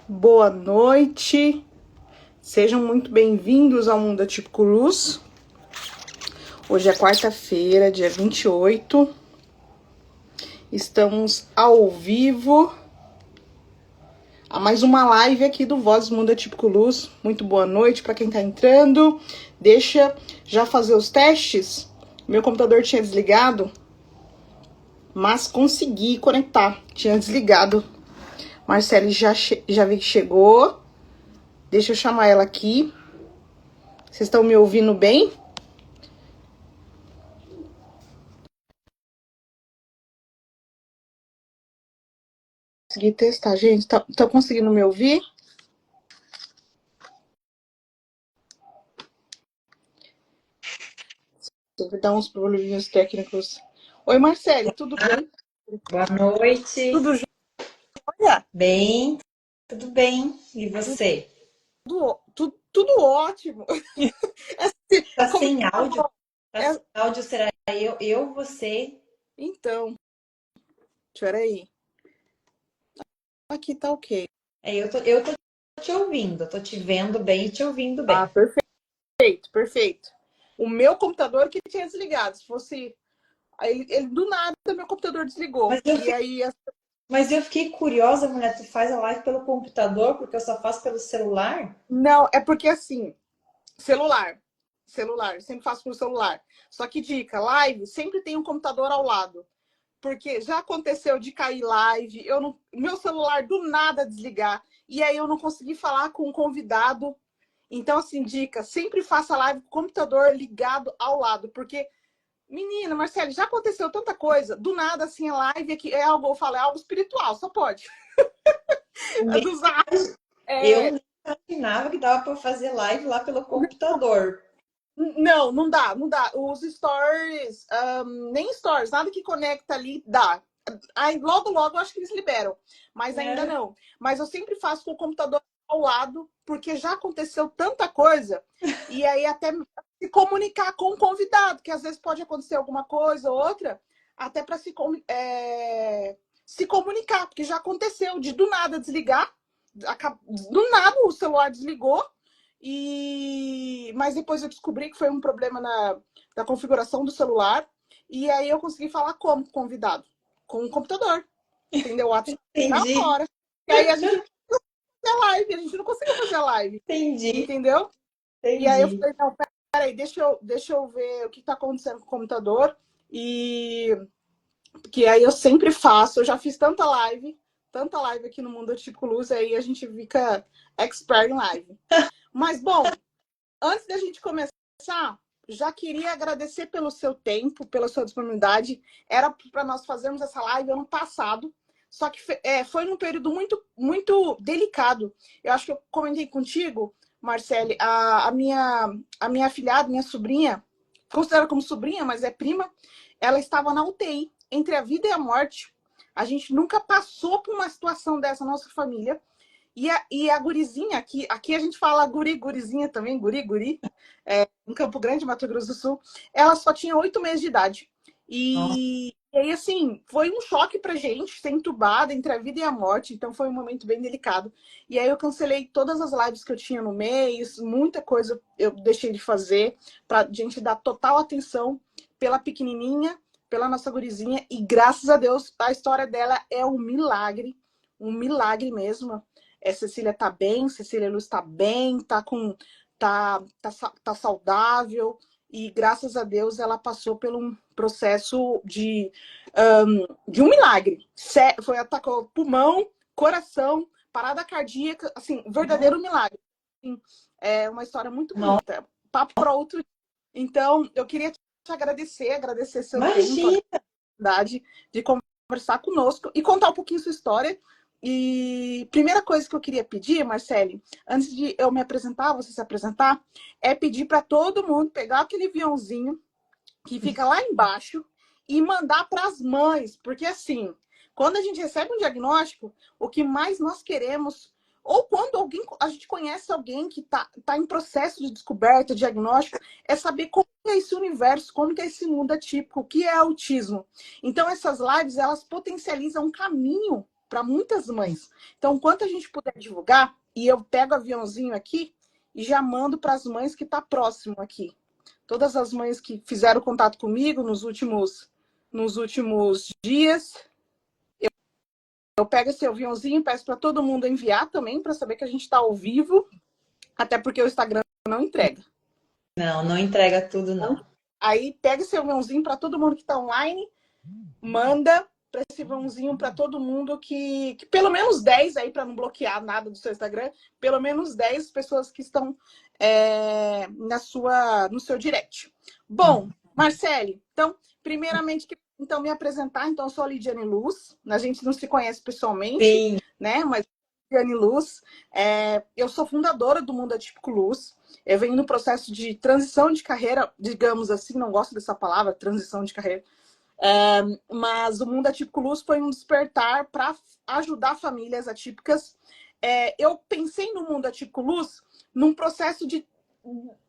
Boa noite, sejam muito bem-vindos ao Mundo Atípico Luz. Hoje é quarta-feira, dia 28. Estamos ao vivo a mais uma live aqui do Voz do Mundo Atípico Luz. Muito boa noite para quem está entrando. Deixa já fazer os testes. Meu computador tinha desligado, mas consegui conectar. Tinha desligado. Marcele já vi que chegou. Deixa eu chamar ela aqui. Vocês estão me ouvindo bem? Consegui testar, gente. Tá conseguindo me ouvir? Vou dar uns probleminhas técnicos. Oi, Marcele, tudo bem? Boa noite. Tudo jóia? Bem, tudo bem. E você? Tudo ótimo. Tá Como sem áudio? Tá é? sem áudio, será você? Então, peraí. Aqui tá ok. Eu tô te ouvindo, tô te vendo bem e te ouvindo Ah, bem. perfeito, perfeito. O meu computador que tinha desligado. Se fosse. Aí ele do nada, meu computador desligou. Mas eu, E fi- aí. mas eu fiquei curiosa, mulher, tu faz a live pelo computador, porque eu só faço pelo celular? Não, é porque assim. Celular. Celular. Sempre faço pelo celular. Só que dica: live sempre tem um computador ao lado. Porque já aconteceu de cair live, meu celular do nada desligar, e aí eu não consegui falar com o convidado. Então, assim, dica, sempre faça live com o computador ligado ao lado, porque, menina, Marcele, já aconteceu tanta coisa, do nada, assim, a live aqui é algo, eu falo, é algo espiritual, só pode. É Nem- dos atos. Eu É, nem imaginava que dava para fazer live lá pelo computador. não dá, não dá. Os stories, nem stories, nada que conecta ali dá. Aí logo, logo, eu acho que eles liberam. Mas ainda É. não. Mas eu sempre faço com o computador ao lado, porque já aconteceu tanta coisa. E aí até se comunicar com o convidado, que às vezes pode acontecer alguma coisa ou outra, até para se comunicar, porque já aconteceu de do nada desligar, do nada o celular desligou, mas depois eu descobri que foi um problema da configuração do celular, e aí eu consegui falar como convidado, com o computador, entendeu? O WhatsApp na Entendi, hora. E aí a gente não fazia live, a gente não conseguiu fazer a live, entendi, entendeu? E aí eu entendi. falei, não, peraí, deixa eu ver o que está acontecendo com o computador. E que aí eu sempre faço, eu já fiz tanta live aqui no Mundo Artístico Luz, aí a gente fica expert em live. Mas, bom, antes da gente começar, já queria agradecer pelo seu tempo, pela sua disponibilidade. Era para nós fazermos essa live ano passado, só que foi num período muito, muito delicado. Eu acho que eu comentei contigo, Marcele, a minha afilhada, minha sobrinha, considero como sobrinha, mas é prima, ela estava na UTI, entre a vida e a morte. A gente nunca passou por uma situação dessa na nossa família. E a gurizinha, aqui a gente fala gurizinha também, guri, em Campo Grande, Mato Grosso do Sul, ela só tinha 8 meses de idade. E aí, assim, foi um choque pra gente, ser entubada entre a vida e a morte, então foi um momento bem delicado. E aí eu cancelei todas as lives que eu tinha no mês, muita coisa eu deixei de fazer, pra gente dar total atenção pela pequenininha, pela nossa gurizinha, e graças a Deus, a história dela é um milagre mesmo. Cecília tá bem, Cecília Luz tá bem, tá saudável, e graças a Deus ela passou por um processo de um milagre. Foi atacou pulmão, coração, parada cardíaca, assim, verdadeiro milagre. Assim, é uma história muito Não, bonita. Papo para outro. Então, eu queria te agradecer seu tempo, a imagina. oportunidade de conversar conosco e contar um pouquinho sua história. E primeira coisa que eu queria pedir, Marcele, antes de eu me apresentar, você se apresentar, é pedir para todo mundo pegar aquele aviãozinho que fica lá embaixo e mandar para as mães, porque assim, quando a gente recebe um diagnóstico, o que mais nós queremos, ou quando a gente conhece alguém que tá em processo de descoberta, diagnóstico, é saber como é esse universo, como é esse mundo atípico, o que é autismo. Então, essas lives, elas potencializam um caminho para muitas mães. Então, quanto a gente puder divulgar, e eu pego o aviãozinho aqui e já mando para as mães que tá próximo aqui. Todas as mães que fizeram contato comigo nos últimos dias, eu pego esse aviãozinho e peço para todo mundo enviar também, para saber que a gente está ao vivo, até porque o Instagram não entrega. Não, não entrega tudo, não. Aí pega esse aviãozinho para todo mundo que está online, manda para esse aviãozinho para todo mundo que pelo menos 10 aí, para não bloquear nada do seu Instagram, pelo menos 10 pessoas que estão no seu direct. Bom, Marcele, então, primeiramente, então me apresentar. Então, eu sou a Lidiane Luz, a gente não se conhece pessoalmente, Sim. né? Mas Lidiane Luz, eu sou fundadora do Mundo Atípico Luz. Eu venho no processo de transição de carreira, digamos assim, não gosto dessa palavra, transição de carreira, mas o Mundo Atípico Luz foi um despertar para ajudar famílias atípicas. Eu pensei no Mundo Atípico Luz num processo de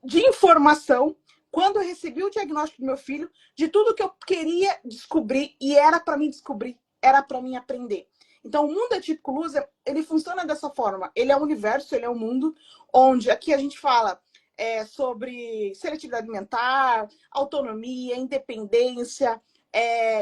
informação, quando eu recebi o diagnóstico do meu filho, de tudo que eu queria descobrir, e era para mim descobrir, era para mim aprender. Então, o Mundo Atípico Luz, ele funciona dessa forma. Ele é um universo, ele é um mundo onde aqui a gente fala sobre seletividade alimentar, autonomia, independência,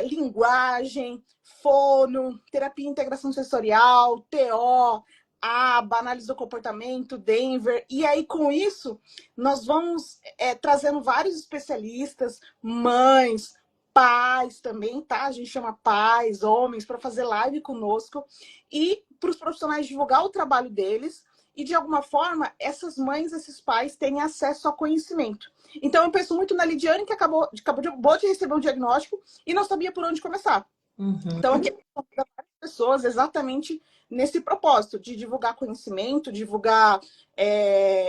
linguagem, fono, terapia e integração sensorial, TO, ABA, análise do comportamento, Denver. E aí, com isso, nós vamos trazendo vários especialistas, mães, pais também, tá? A gente chama pais, homens, para fazer live conosco e para os profissionais divulgar o trabalho deles. E, de alguma forma, essas mães, esses pais têm acesso ao conhecimento. Então, eu penso muito na Lidiane, que acabou de receber um diagnóstico e não sabia por onde começar. Então, aqui várias pessoas exatamente nesse propósito de divulgar conhecimento, divulgar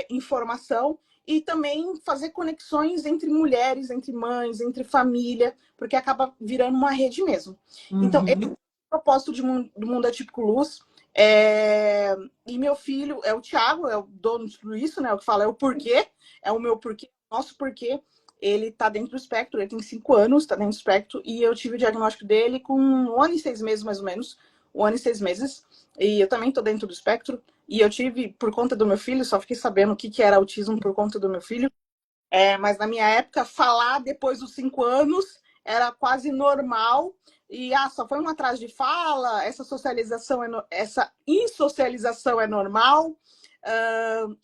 informação e também fazer conexões entre mulheres, entre mães, entre família, porque acaba virando uma rede mesmo. Então, esse é o propósito do Mundo Atípico Luz. E meu filho é o Thiago, é o dono de tudo isso, né? O que fala é o porquê, é o meu porquê, nosso porquê. Ele está dentro do espectro, ele tem 5 anos, está dentro do espectro, e eu tive o diagnóstico dele com 1 ano e 6 meses, mais ou menos. 1 ano e 6 meses. E eu também estou dentro do espectro. E eu tive, por conta do meu filho, só fiquei sabendo o que era autismo por conta do meu filho. Mas na minha época, falar depois dos 5 anos era quase normal. E só foi um atraso de fala, essa insocialização é normal.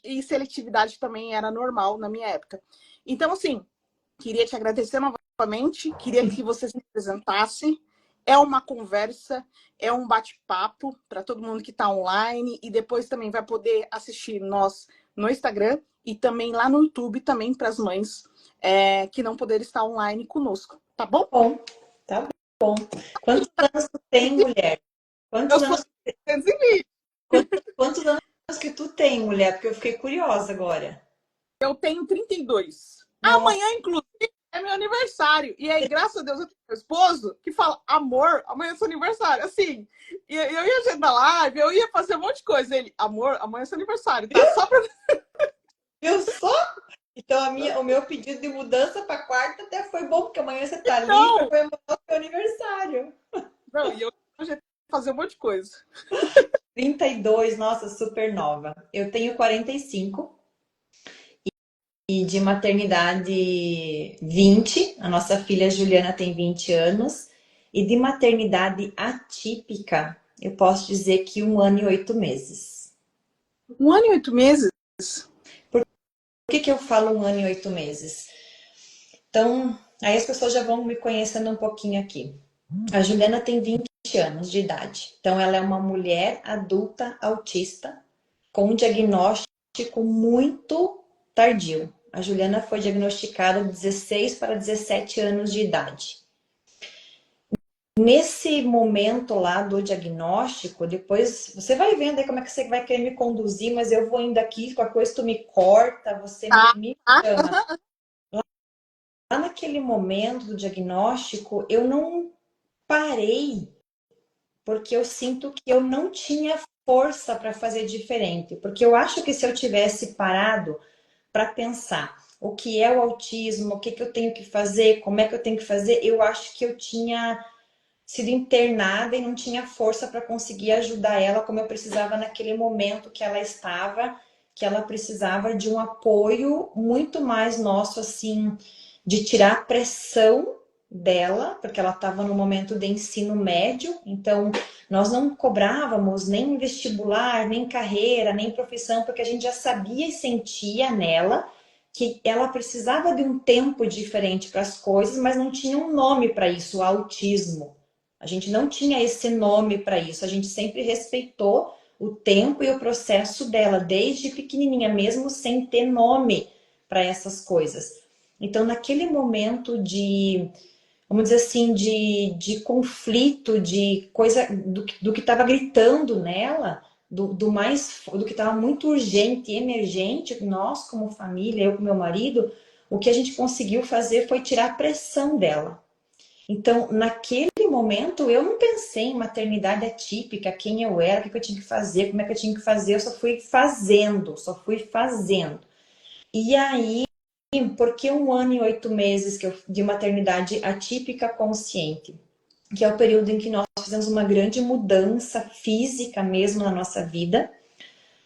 E seletividade também era normal na minha época. Então, assim, queria te agradecer novamente, queria que você se apresentasse. É uma conversa, é um bate-papo para todo mundo que está online e depois também vai poder assistir nós no Instagram e também lá no YouTube também para as mães que não poderem estar online conosco, tá bom? Bom, tá bom. Quantos anos tu tem, mulher? Eu sou Quantos anos que tu tem, mulher? Porque eu fiquei curiosa agora. Eu tenho 32. Nossa, Amanhã, inclusive, é meu aniversário. E aí, graças a Deus, eu tenho meu esposo que fala, amor, amanhã é seu aniversário. Assim, eu ia agendar live, eu ia fazer um monte de coisa. Ele, amor, amanhã é seu aniversário, tá? Só pra... eu sou? Então, o meu pedido de mudança para quarta até foi bom, porque amanhã você tá livre Não, para comemorar o seu aniversário. não, e eu ia fazer um monte de coisa. 32, nossa, super nova. Eu tenho 45 e de maternidade 20. A nossa filha Juliana tem 20 anos. E de maternidade atípica, eu posso dizer que 1 ano e 8 meses. 1 ano e 8 meses? Por que eu falo 1 ano e 8 meses? Então, aí as pessoas já vão me conhecendo um pouquinho aqui. A Juliana tem 20 anos de idade. Então, ela é uma mulher adulta autista com um diagnóstico muito tardio. A Juliana foi diagnosticada de 16 para 17 anos de idade. Nesse momento lá do diagnóstico, depois você vai vendo aí como é que você vai querer me conduzir, mas eu vou indo aqui, com a coisa tu me corta, você me chama. Lá naquele momento do diagnóstico, eu não parei, porque eu sinto que eu não tinha força para fazer diferente. Porque eu acho que se eu tivesse parado para pensar o que é o autismo, o que eu tenho que fazer, como é que eu tenho que fazer, eu acho que eu tinha sido internada e não tinha força para conseguir ajudar ela como eu precisava naquele momento que ela estava, que ela precisava de um apoio muito mais nosso, assim, de tirar a pressão dela, porque ela estava no momento de ensino médio, então nós não cobrávamos nem vestibular, nem carreira, nem profissão, porque a gente já sabia e sentia nela que ela precisava de um tempo diferente para as coisas, mas não tinha um nome para isso, o autismo. A gente não tinha esse nome para isso, a gente sempre respeitou o tempo e o processo dela, desde pequenininha, mesmo sem ter nome para essas coisas. Então, naquele momento de, vamos dizer assim, de conflito, de coisa do que estava gritando nela, do que estava muito urgente e emergente, nós como família, eu com meu marido, o que a gente conseguiu fazer foi tirar a pressão dela. Então, naquele momento, eu não pensei em maternidade atípica, quem eu era, o que eu tinha que fazer, como é que eu tinha que fazer, eu só fui fazendo, só fui fazendo. E aí, porque 1 ano e 8 meses de maternidade atípica consciente, que é o período em que nós fizemos uma grande mudança física mesmo na nossa vida.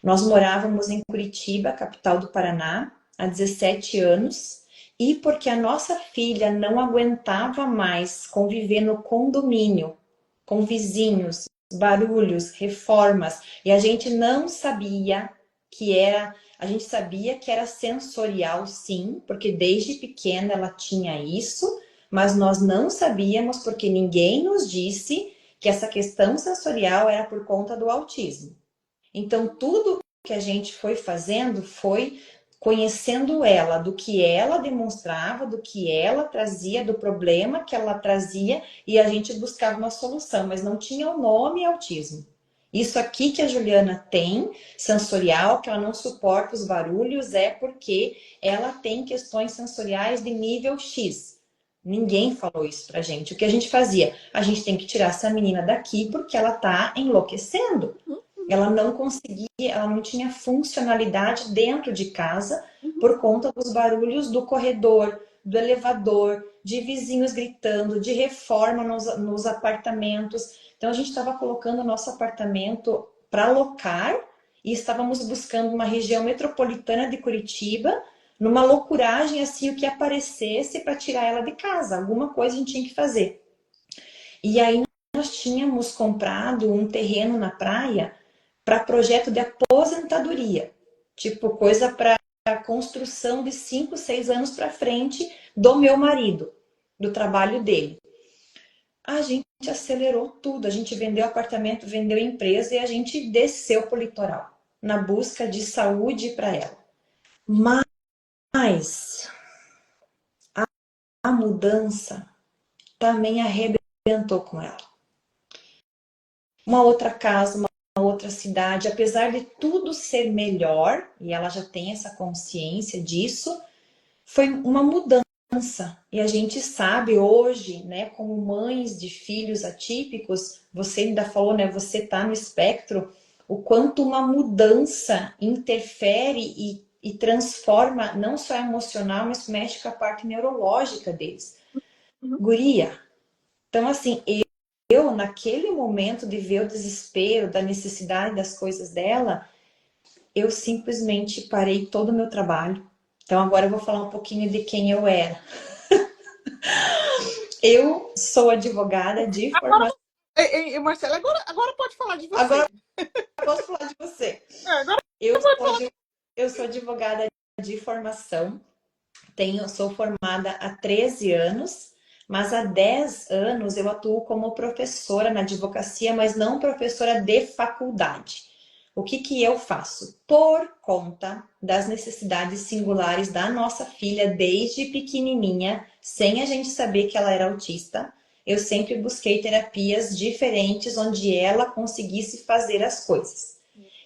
Nós morávamos em Curitiba, capital do Paraná, há 17 anos, e porque a nossa filha não aguentava mais conviver no condomínio, com vizinhos, barulhos, reformas, e a gente não sabia que era, a gente sabia que era sensorial, sim, porque desde pequena ela tinha isso, mas nós não sabíamos porque ninguém nos disse que essa questão sensorial era por conta do autismo. Então, tudo que a gente foi fazendo foi conhecendo ela, do que ela demonstrava, do que ela trazia, do problema que ela trazia, e a gente buscava uma solução, mas não tinha o nome autismo. Isso aqui que a Juliana tem, sensorial, que ela não suporta os barulhos, é porque ela tem questões sensoriais de nível X. Ninguém falou isso pra gente. O que a gente fazia? A gente tem que tirar essa menina daqui porque ela tá enlouquecendo. Ela não conseguia, ela não tinha funcionalidade dentro de casa por conta dos barulhos do corredor, do elevador, de vizinhos gritando, de reforma nos apartamentos. Então a gente estava colocando o nosso apartamento para alocar e estávamos buscando uma região metropolitana de Curitiba, numa loucuragem assim, o que aparecesse para tirar ela de casa. Alguma coisa a gente tinha que fazer. E aí nós tínhamos comprado um terreno na praia para projeto de aposentadoria, tipo coisa para construção de 5, 6 anos para frente do meu marido, do trabalho dele. A gente acelerou tudo, a gente vendeu apartamento, vendeu empresa e a gente desceu para o litoral, na busca de saúde para ela. Mas a mudança também arrebentou com ela. Uma outra casa, uma outra cidade, apesar de tudo ser melhor, e ela já tem essa consciência disso, foi uma mudança. E a gente sabe hoje, né, como mães de filhos atípicos, você ainda falou, né, você tá no espectro, o quanto uma mudança interfere e transforma não só emocional, mas mexe com a parte neurológica deles. Guria. Então, assim, eu, naquele momento de ver o desespero, da necessidade das coisas dela, eu simplesmente parei todo o meu trabalho. Então agora eu vou falar um pouquinho de quem eu era. Eu sou advogada de formação. Marcela, agora pode falar de você. Agora eu posso falar de você. Agora Eu sou advogada de formação. Sou formada há 13 anos, mas há 10 anos eu atuo como professora na advocacia, mas não professora de faculdade. O que eu faço? Por conta das necessidades singulares da nossa filha desde pequenininha, sem a gente saber que ela era autista, eu sempre busquei terapias diferentes onde ela conseguisse fazer as coisas.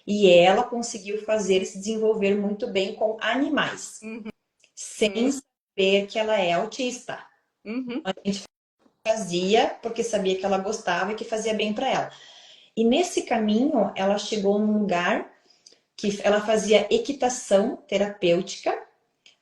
E ela conseguiu fazer e se desenvolver muito bem com animais, sem saber que ela é autista. A gente fazia porque sabia que ela gostava e que fazia bem para ela. E nesse caminho, ela chegou num lugar que ela fazia equitação terapêutica.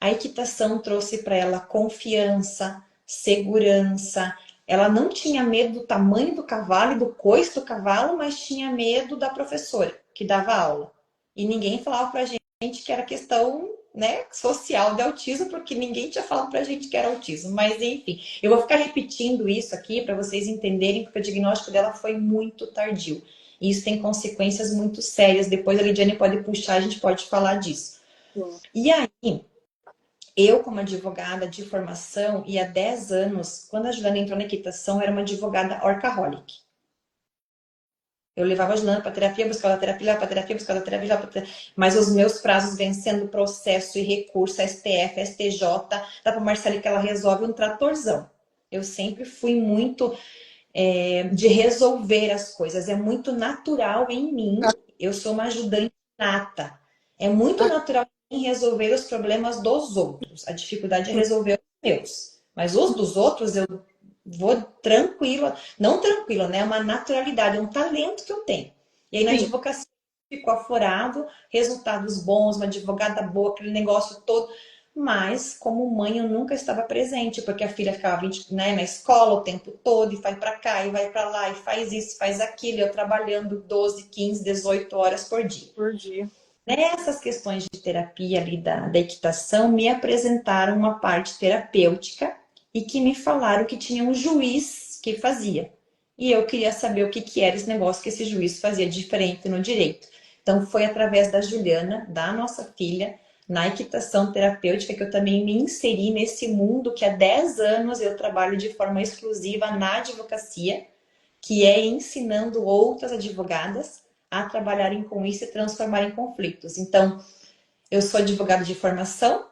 A equitação trouxe para ela confiança, segurança, Ela não tinha medo do tamanho do cavalo e do coice do cavalo, mas tinha medo da professora que dava aula. E ninguém falava pra gente que era questão, né, social de autismo, porque ninguém tinha falado pra gente que era autismo. Mas enfim, eu vou ficar repetindo isso aqui para vocês entenderem, porque o diagnóstico dela foi muito tardio. E isso tem consequências muito sérias. Depois a Lidiane pode puxar, a gente pode falar disso. Sim. E aí, eu, como advogada de formação, e há 10 anos, quando a Juliana entrou na equitação, era uma advogada workaholic. Eu levava a Juliana para terapia, buscava terapia, lá para terapia, buscava terapia, lá para terapia. Mas os meus prazos vencendo processo e recurso, STF, STJ, dá para Marcela que ela resolve um tratorzão. Eu sempre fui muito de resolver as coisas. É muito natural em mim. Eu sou uma ajudante nata. É muito natural em mim resolver os problemas dos outros. A dificuldade é resolver os meus. Mas os dos outros eu vou tranquila. Não tranquila, né? É uma naturalidade, é um talento que eu tenho. E aí na Sim. advocacia ficou aforado, resultados bons, uma advogada boa, aquele negócio todo. Mas, como mãe, eu nunca estava presente, porque a filha ficava né, na escola o tempo todo, e vai para cá, e vai para lá, e faz isso, faz aquilo, eu trabalhando 12, 15, 18 horas por dia. Por dia. Nessas questões de terapia ali da equitação, me apresentaram uma parte terapêutica e que me falaram que tinha um juiz que fazia. E eu queria saber o que era esse negócio que esse juiz fazia diferente no direito. Então, foi através da Juliana, da nossa filha, na equitação terapêutica, que eu também me inseri nesse mundo que há 10 anos eu trabalho de forma exclusiva na advocacia, que é ensinando outras advogadas a trabalharem com isso e transformarem conflitos. Então, eu sou advogada de formação,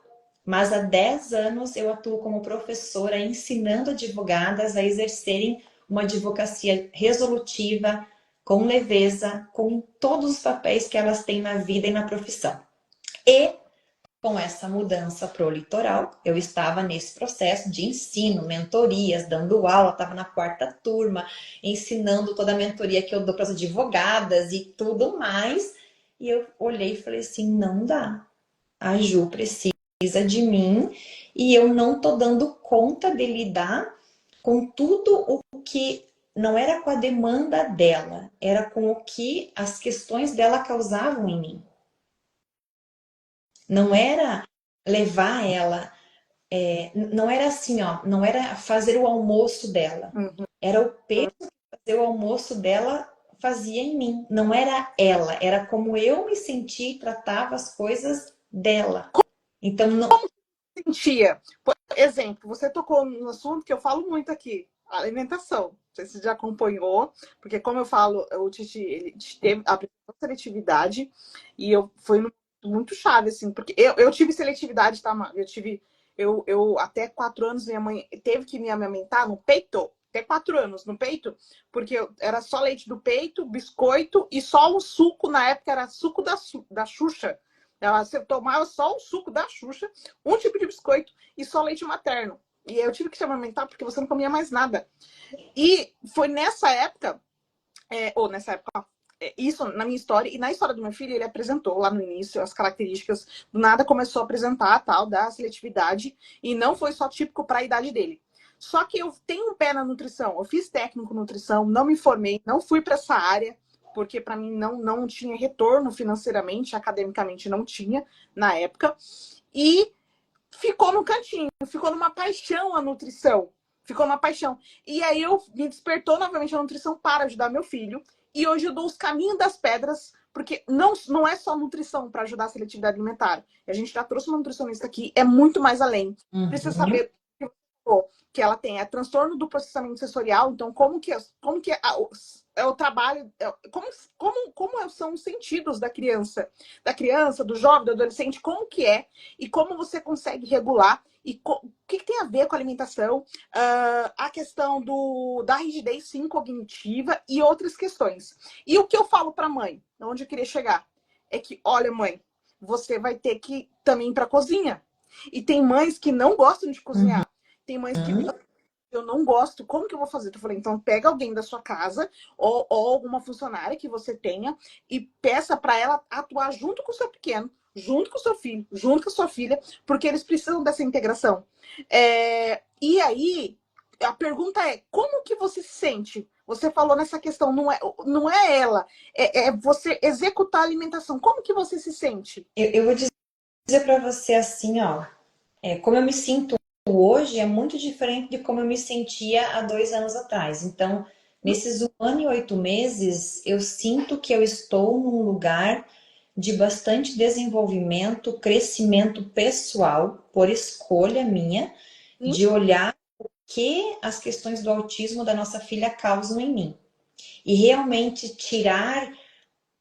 mas há 10 anos eu atuo como professora ensinando advogadas a exercerem uma advocacia resolutiva, com leveza, com todos os papéis que elas têm na vida e na profissão. E com essa mudança para o litoral, eu estava nesse processo de ensino, mentorias, dando aula, estava na 4ª turma, ensinando toda a mentoria que eu dou para as advogadas e tudo mais. E eu olhei e falei assim, não dá. A Ju precisa de mim e eu não tô dando conta de lidar com tudo o que não era com a demanda dela, era com o que as questões dela causavam em mim. Não era levar ela, não era assim, ó, não era fazer o almoço dela. Era o peso que fazer o almoço dela fazia em mim. Não era ela, era como eu me sentia e tratava as coisas dela. Então, não... Sentia. Por exemplo, você tocou no assunto que eu falo muito aqui, alimentação. Não sei se você já acompanhou, porque como eu falo, o Titi ele teve a seletividade e eu fui muito chave, assim, porque eu tive seletividade, tá? Eu até 4 anos, minha mãe teve que me amamentar no peito, até 4 anos no peito, porque era só leite do peito, biscoito e só um suco, na época era suco da Xuxa. Você tomava só o suco da Xuxa, um tipo de biscoito e só leite materno. E eu tive que te amamentar porque você não comia mais nada. E foi nessa época, isso na minha história, e na história do meu filho, ele apresentou lá no início as características, do nada começou a apresentar tal, da seletividade, e não foi só típico para a idade dele. Só que eu tenho um pé na nutrição, eu fiz técnico em nutrição, não me formei, não fui para essa área, porque para mim não tinha retorno financeiramente, academicamente não tinha na época, e ficou no cantinho, ficou numa paixão a nutrição. Ficou uma paixão. E aí me despertou novamente a nutrição para ajudar meu filho. E hoje eu dou os caminhos das pedras, porque não é só nutrição para ajudar a seletividade alimentar. A gente já trouxe uma nutricionista aqui, é muito mais além. Precisa saber que ela tem transtorno do processamento sensorial, então como que é o trabalho, como são os sentidos da criança, do jovem, do adolescente, como que é e como você consegue regular e o que tem a ver com a alimentação, a questão da rigidez sim cognitiva e outras questões. E o que eu falo para a mãe, onde eu queria chegar, é que, olha mãe, você vai ter que também ir para a cozinha. E tem mães que não gostam de cozinhar. Tem mães que eu não gosto, como que eu vou fazer? Eu falei, então pega alguém da sua casa ou alguma funcionária que você tenha e peça para ela atuar junto com o seu pequeno, junto com o seu filho, junto com a sua filha, porque eles precisam dessa integração. E aí, a pergunta é, como que você se sente? Você falou nessa questão, não é ela, é você executar a alimentação. Como que você se sente? Eu vou dizer para você assim, ó, como eu me sinto hoje é muito diferente de como eu me sentia há 2 anos atrás. Então, nesses 1 ano e 8 meses, eu sinto que eu estou num lugar de bastante desenvolvimento, crescimento pessoal, por escolha minha, Sim? de olhar o que as questões do autismo da nossa filha causam em mim. E realmente tirar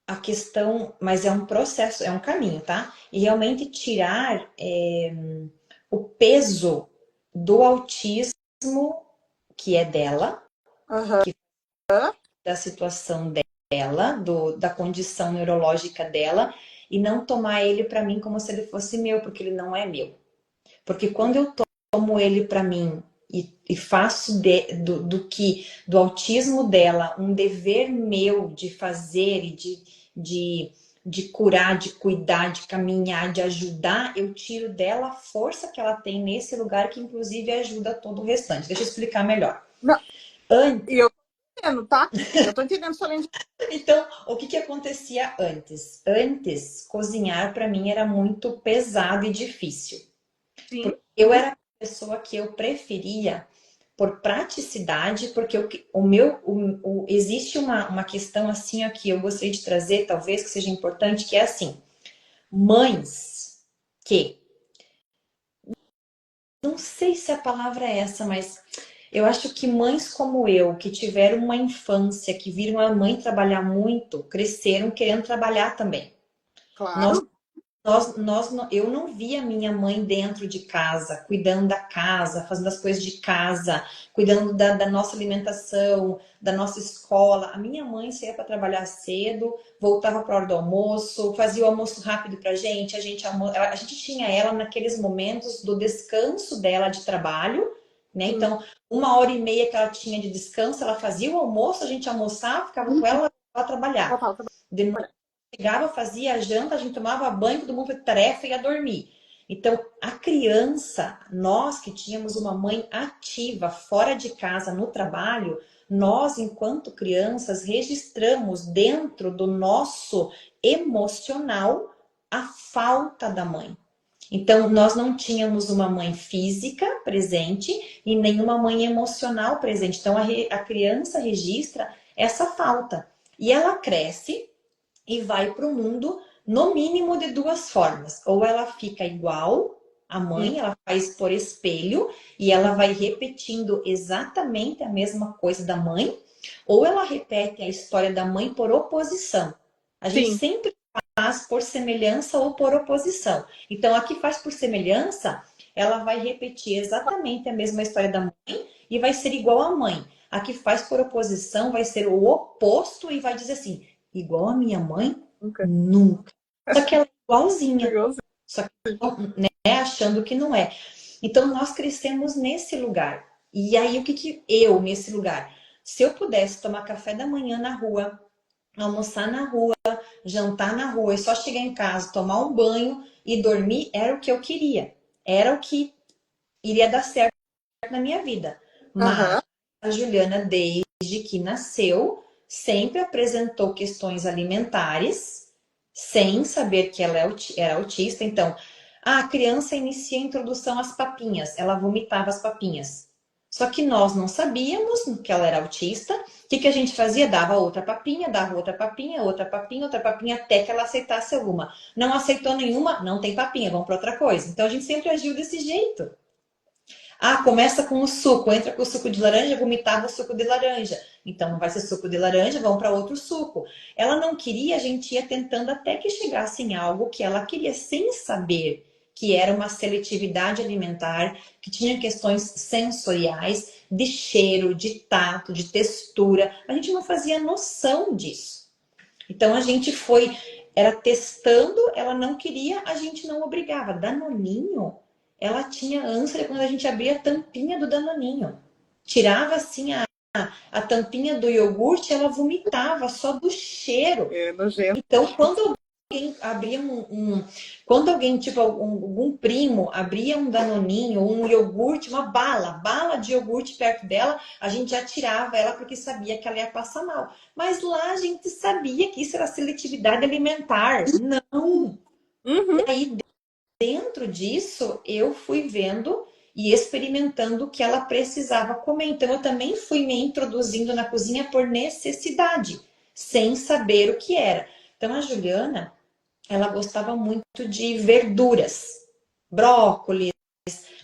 a questão, mas é um processo, é um caminho, tá? E realmente tirar o peso do autismo que é dela, Aham. da situação dela, da condição neurológica dela, e não tomar ele para mim como se ele fosse meu, porque ele não é meu. Porque quando eu tomo ele para mim e faço do autismo dela um dever meu de fazer e de curar, de cuidar, de caminhar, de ajudar, eu tiro dela a força que ela tem nesse lugar, que inclusive ajuda todo o restante. Deixa eu explicar melhor. Não, Antes, e eu tô entendendo, tá? Eu tô entendendo sua linha. então, o que acontecia antes? Antes, cozinhar para mim era muito pesado e difícil. Sim. Eu era a pessoa que eu preferia por praticidade, porque existe uma questão assim aqui, eu gostaria de trazer, talvez que seja importante, que é assim, mães que, não sei se a palavra é essa, mas eu acho que mães como eu, que tiveram uma infância, que viram a mãe trabalhar muito, cresceram querendo trabalhar também. Nós Claro. eu não via minha mãe dentro de casa, cuidando da casa, fazendo as coisas de casa, cuidando da nossa alimentação, da nossa escola. A minha mãe saía para trabalhar cedo, voltava para a hora do almoço, fazia o almoço rápido para a gente tinha ela naqueles momentos do descanso dela de trabalho, né? Sim. Então, 1 hora e meia que ela tinha de descanso, ela fazia o almoço, a gente almoçava, ficava com ela Ela trabalhar. fala, Chegava, fazia a janta, a gente tomava banho, todo mundo fazia tarefa e ia dormir. Então, a criança, nós que tínhamos uma mãe ativa fora de casa no trabalho, nós, enquanto crianças, registramos dentro do nosso emocional a falta da mãe. Então, nós não tínhamos uma mãe física presente e nenhuma mãe emocional presente. Então, a criança registra essa falta. E ela cresce e vai para o mundo, no mínimo, de duas formas. Ou ela fica igual à sim. mãe, ela faz por espelho e ela vai repetindo exatamente a mesma coisa da mãe, ou ela repete a história da mãe por oposição. A gente Sim. sempre faz por semelhança ou por oposição. Então, a que faz por semelhança, ela vai repetir exatamente a mesma história da mãe e vai ser igual à mãe. A que faz por oposição vai ser o oposto e vai dizer assim: igual a minha mãe? Nunca. Nunca. Só que ela é igualzinha. Igualzinho. Só que, né, achando que não é. Então, nós crescemos nesse lugar. E aí, o que eu, nesse lugar? Se eu pudesse tomar café da manhã na rua, almoçar na rua, jantar na rua e só chegar em casa, tomar um banho e dormir, era o que eu queria. Era o que iria dar certo na minha vida. Mas Aham. a Juliana, desde que nasceu, sempre apresentou questões alimentares, sem saber que ela era autista. Então, a criança inicia a introdução às papinhas, ela vomitava as papinhas. Só que nós não sabíamos que ela era autista. O que a gente fazia? Dava outra papinha, dava outra papinha, outra papinha, outra papinha, até que ela aceitasse alguma. Não aceitou nenhuma, não tem papinha, vamos para outra coisa. Então a gente sempre agiu desse jeito. Ah, começa com o suco, entra com o suco de laranja, vomitava o suco de laranja. Então não vai ser suco de laranja, vamos para outro suco. Ela não queria, a gente ia tentando até que chegasse em algo que ela queria, sem saber que era uma seletividade alimentar, que tinha questões sensoriais, de cheiro, de tato, de textura. A gente não fazia noção disso. Então a gente era testando, ela não queria, a gente não obrigava. Danoninho, ela tinha ânsia quando a gente abria a tampinha do Danoninho. Tirava assim a tampinha do iogurte, ela vomitava só do cheiro. É nojento. Então, quando alguém abria quando alguém, tipo, algum primo abria um danoninho, um iogurte, uma bala de iogurte perto dela, a gente já tirava ela porque sabia que ela ia passar mal. Mas lá a gente sabia que isso era seletividade alimentar. Não! Uhum. E aí, dentro disso, eu fui vendo e experimentando o que ela precisava comer. Então, eu também fui me introduzindo na cozinha por necessidade, sem saber o que era. Então, a Juliana, ela gostava muito de verduras, brócolis,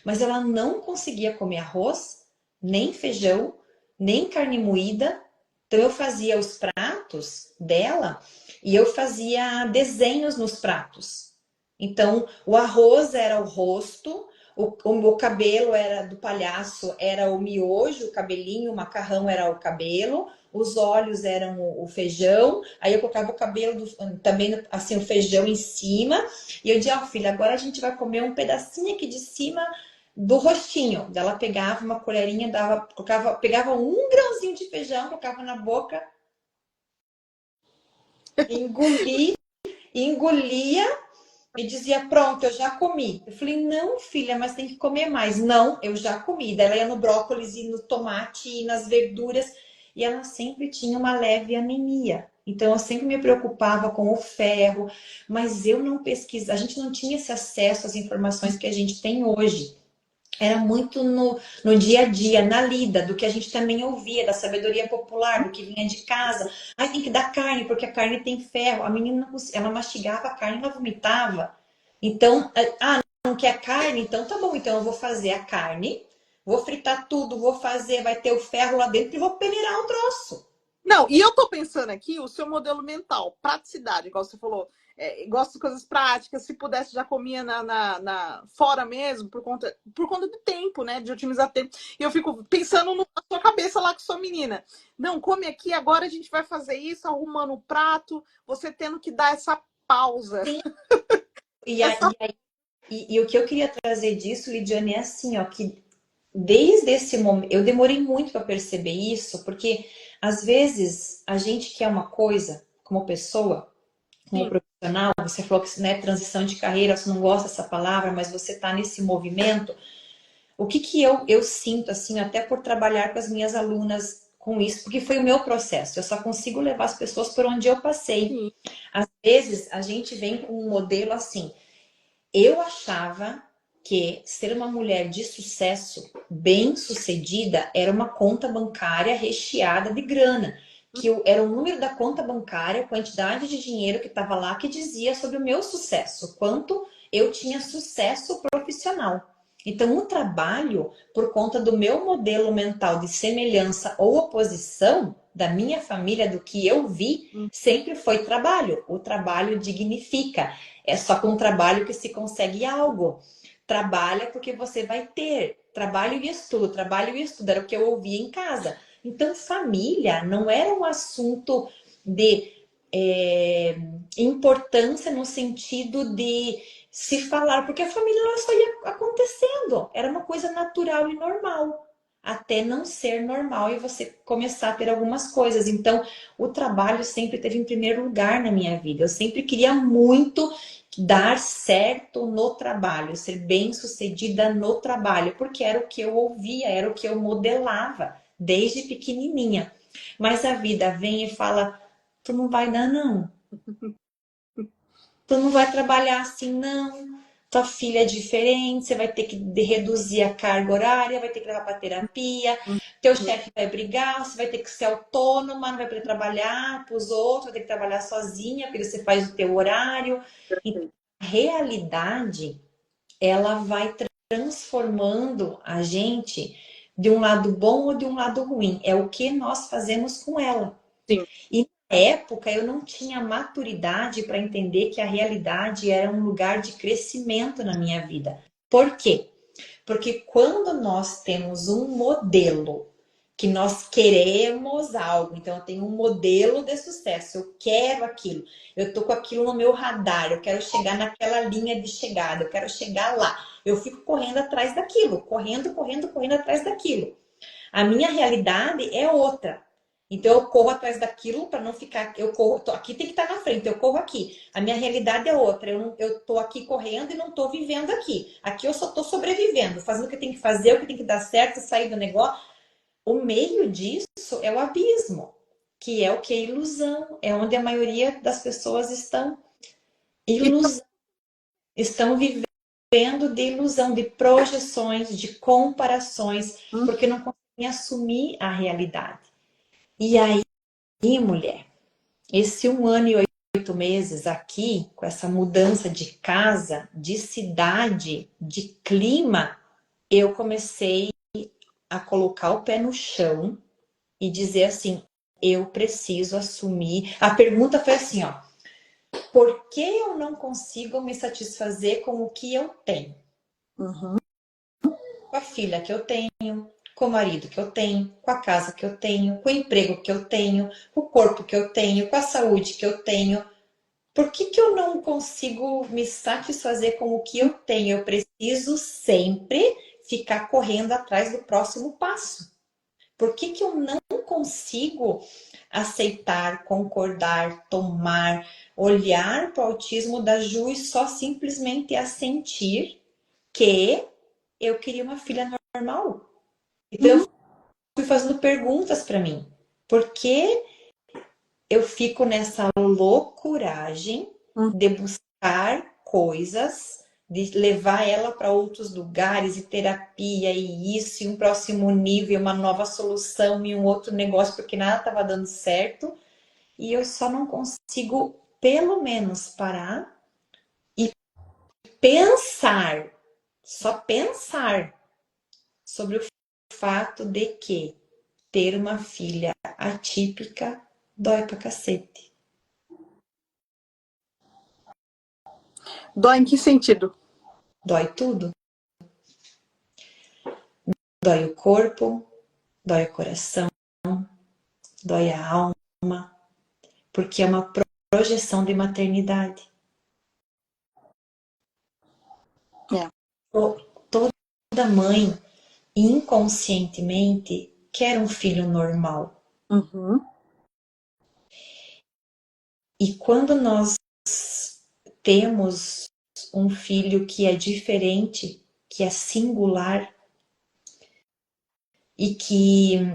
mas ela não conseguia comer arroz, nem feijão, nem carne moída. Então eu fazia os pratos dela e eu fazia desenhos nos pratos. Então o arroz era o rosto, o cabelo era do palhaço, era o miojo, o cabelinho, o macarrão era o cabelo, os olhos eram o feijão, aí eu colocava o cabelo também assim o feijão em cima e eu dizia, ó, filha, agora a gente vai comer um pedacinho aqui de cima do rostinho. Ela pegava uma colherinha, pegava um grãozinho de feijão, colocava na boca, engolia e dizia, pronto, eu já comi. Eu falei, não, filha, mas tem que comer mais. Não, eu já comi. Daí ela ia no brócolis e no tomate e nas verduras. E ela sempre tinha uma leve anemia. Então eu sempre me preocupava com o ferro, mas eu não pesquisava, a gente não tinha esse acesso às informações que a gente tem hoje. Era muito no dia a dia, na lida, do que a gente também ouvia, da sabedoria popular, do que vinha de casa. Ai, tem que dar carne, porque a carne tem ferro. A menina, ela mastigava a carne, ela vomitava. Então, não quer carne? Então tá bom, então eu vou fazer a carne, vou fritar tudo, vou fazer, vai ter o ferro lá dentro e vou peneirar o troço. Não, e eu tô pensando aqui o seu modelo mental, praticidade, igual você falou, gosta de coisas práticas, se pudesse já comia fora mesmo, por conta do tempo, né? De otimizar tempo. E eu fico pensando na sua cabeça lá com sua menina. Não, come aqui, agora a gente vai fazer isso, arrumando o prato, você tendo que dar essa pausa. Sim. E, Essa... e o que eu queria trazer disso, Lidiane, é assim, ó, que desde esse momento, eu demorei muito para perceber isso, porque às vezes a gente quer uma coisa como pessoa, como Sim. profissional, você falou que né, transição de carreira, você não gosta dessa palavra, mas você está nesse movimento. O que eu sinto, assim, até por trabalhar com as minhas alunas com isso, porque foi o meu processo, eu só consigo levar as pessoas por onde eu passei. Sim. Às vezes a gente vem com um modelo assim, eu achava que ser uma mulher de sucesso, bem-sucedida, era uma conta bancária recheada de grana. Era o número da conta bancária, a quantidade de dinheiro que estava lá, que dizia sobre o meu sucesso, quanto eu tinha sucesso profissional. Então, o trabalho, por conta do meu modelo mental de semelhança ou oposição, da minha família, do que eu vi, sempre foi trabalho. O trabalho dignifica. É só com trabalho que se consegue algo. Trabalha porque você vai ter. Trabalho e estudo. Era o que eu ouvia em casa. Então, família não era um assunto de importância no sentido de se falar, porque a família ela só ia acontecendo. Era uma coisa natural e normal. Até não ser normal e você começar a ter algumas coisas. Então, o trabalho sempre teve em primeiro lugar na minha vida. Eu sempre queria muito dar certo no trabalho, ser bem-sucedida no trabalho, porque era o que eu ouvia, era o que eu modelava desde pequenininha. Mas a vida vem e fala: tu não vai dar, não. Tu não vai trabalhar assim, não. Tua filha é diferente, você vai ter que reduzir a carga horária, vai ter que levar para terapia, teu chefe vai brigar, você vai ter que ser autônoma, não vai poder trabalhar para os outros, vai ter que trabalhar sozinha, porque você faz o teu horário. Então, a realidade, ela vai transformando a gente de um lado bom ou de um lado ruim. É o que nós fazemos com ela. Sim. E na época eu não tinha maturidade para entender que a realidade era um lugar de crescimento na minha vida. Por quê? Porque quando nós temos um modelo que nós queremos algo, então eu tenho um modelo de sucesso, eu quero aquilo, eu tô com aquilo no meu radar, eu quero chegar naquela linha de chegada, eu quero chegar lá, eu fico correndo atrás daquilo, correndo atrás daquilo. A minha realidade é outra. Então eu corro atrás daquilo para não ficar. Eu corro, aqui tem que estar na frente, eu corro aqui. A minha realidade é outra. Eu tô aqui correndo e não tô vivendo aqui. Aqui eu só tô sobrevivendo, fazendo o que tem que fazer, o que tem que dar certo, sair do negócio. O meio disso é o abismo, que é o que é ilusão, é onde a maioria das pessoas estão ilusão, estão vivendo de ilusão, de projeções, de comparações, porque não conseguem assumir a realidade. E aí, mulher, esse 1 ano e 8 meses aqui, com essa mudança de casa, de cidade, de clima, eu comecei a colocar o pé no chão e dizer assim, eu preciso assumir. A pergunta foi assim, ó, por que eu não consigo me satisfazer com o que eu tenho? Uhum. Com a filha que eu tenho, com o marido que eu tenho, com a casa que eu tenho, com o emprego que eu tenho, com o corpo que eu tenho, com a saúde que eu tenho. Por que eu não consigo me satisfazer com o que eu tenho? Eu preciso sempre ficar correndo atrás do próximo passo. Por que eu não consigo aceitar, concordar, tomar, olhar para o autismo da Ju e só simplesmente assentir que eu queria uma filha normal? Então eu fui fazendo perguntas para mim. Por que eu fico nessa loucuragem de buscar coisas, de levar ela para outros lugares e terapia e isso, e um próximo nível, uma nova solução e um outro negócio, porque nada estava dando certo, e eu só não consigo, pelo menos, parar e pensar, só pensar sobre o fato de que ter uma filha atípica dói pra cacete. Dói em que sentido? Dói tudo. Dói o corpo, dói o coração, dói a alma, porque é uma projeção de maternidade. É. Toda mãe, inconscientemente, quer um filho normal. Uhum. E quando nós temos um filho que é diferente, que é singular, e que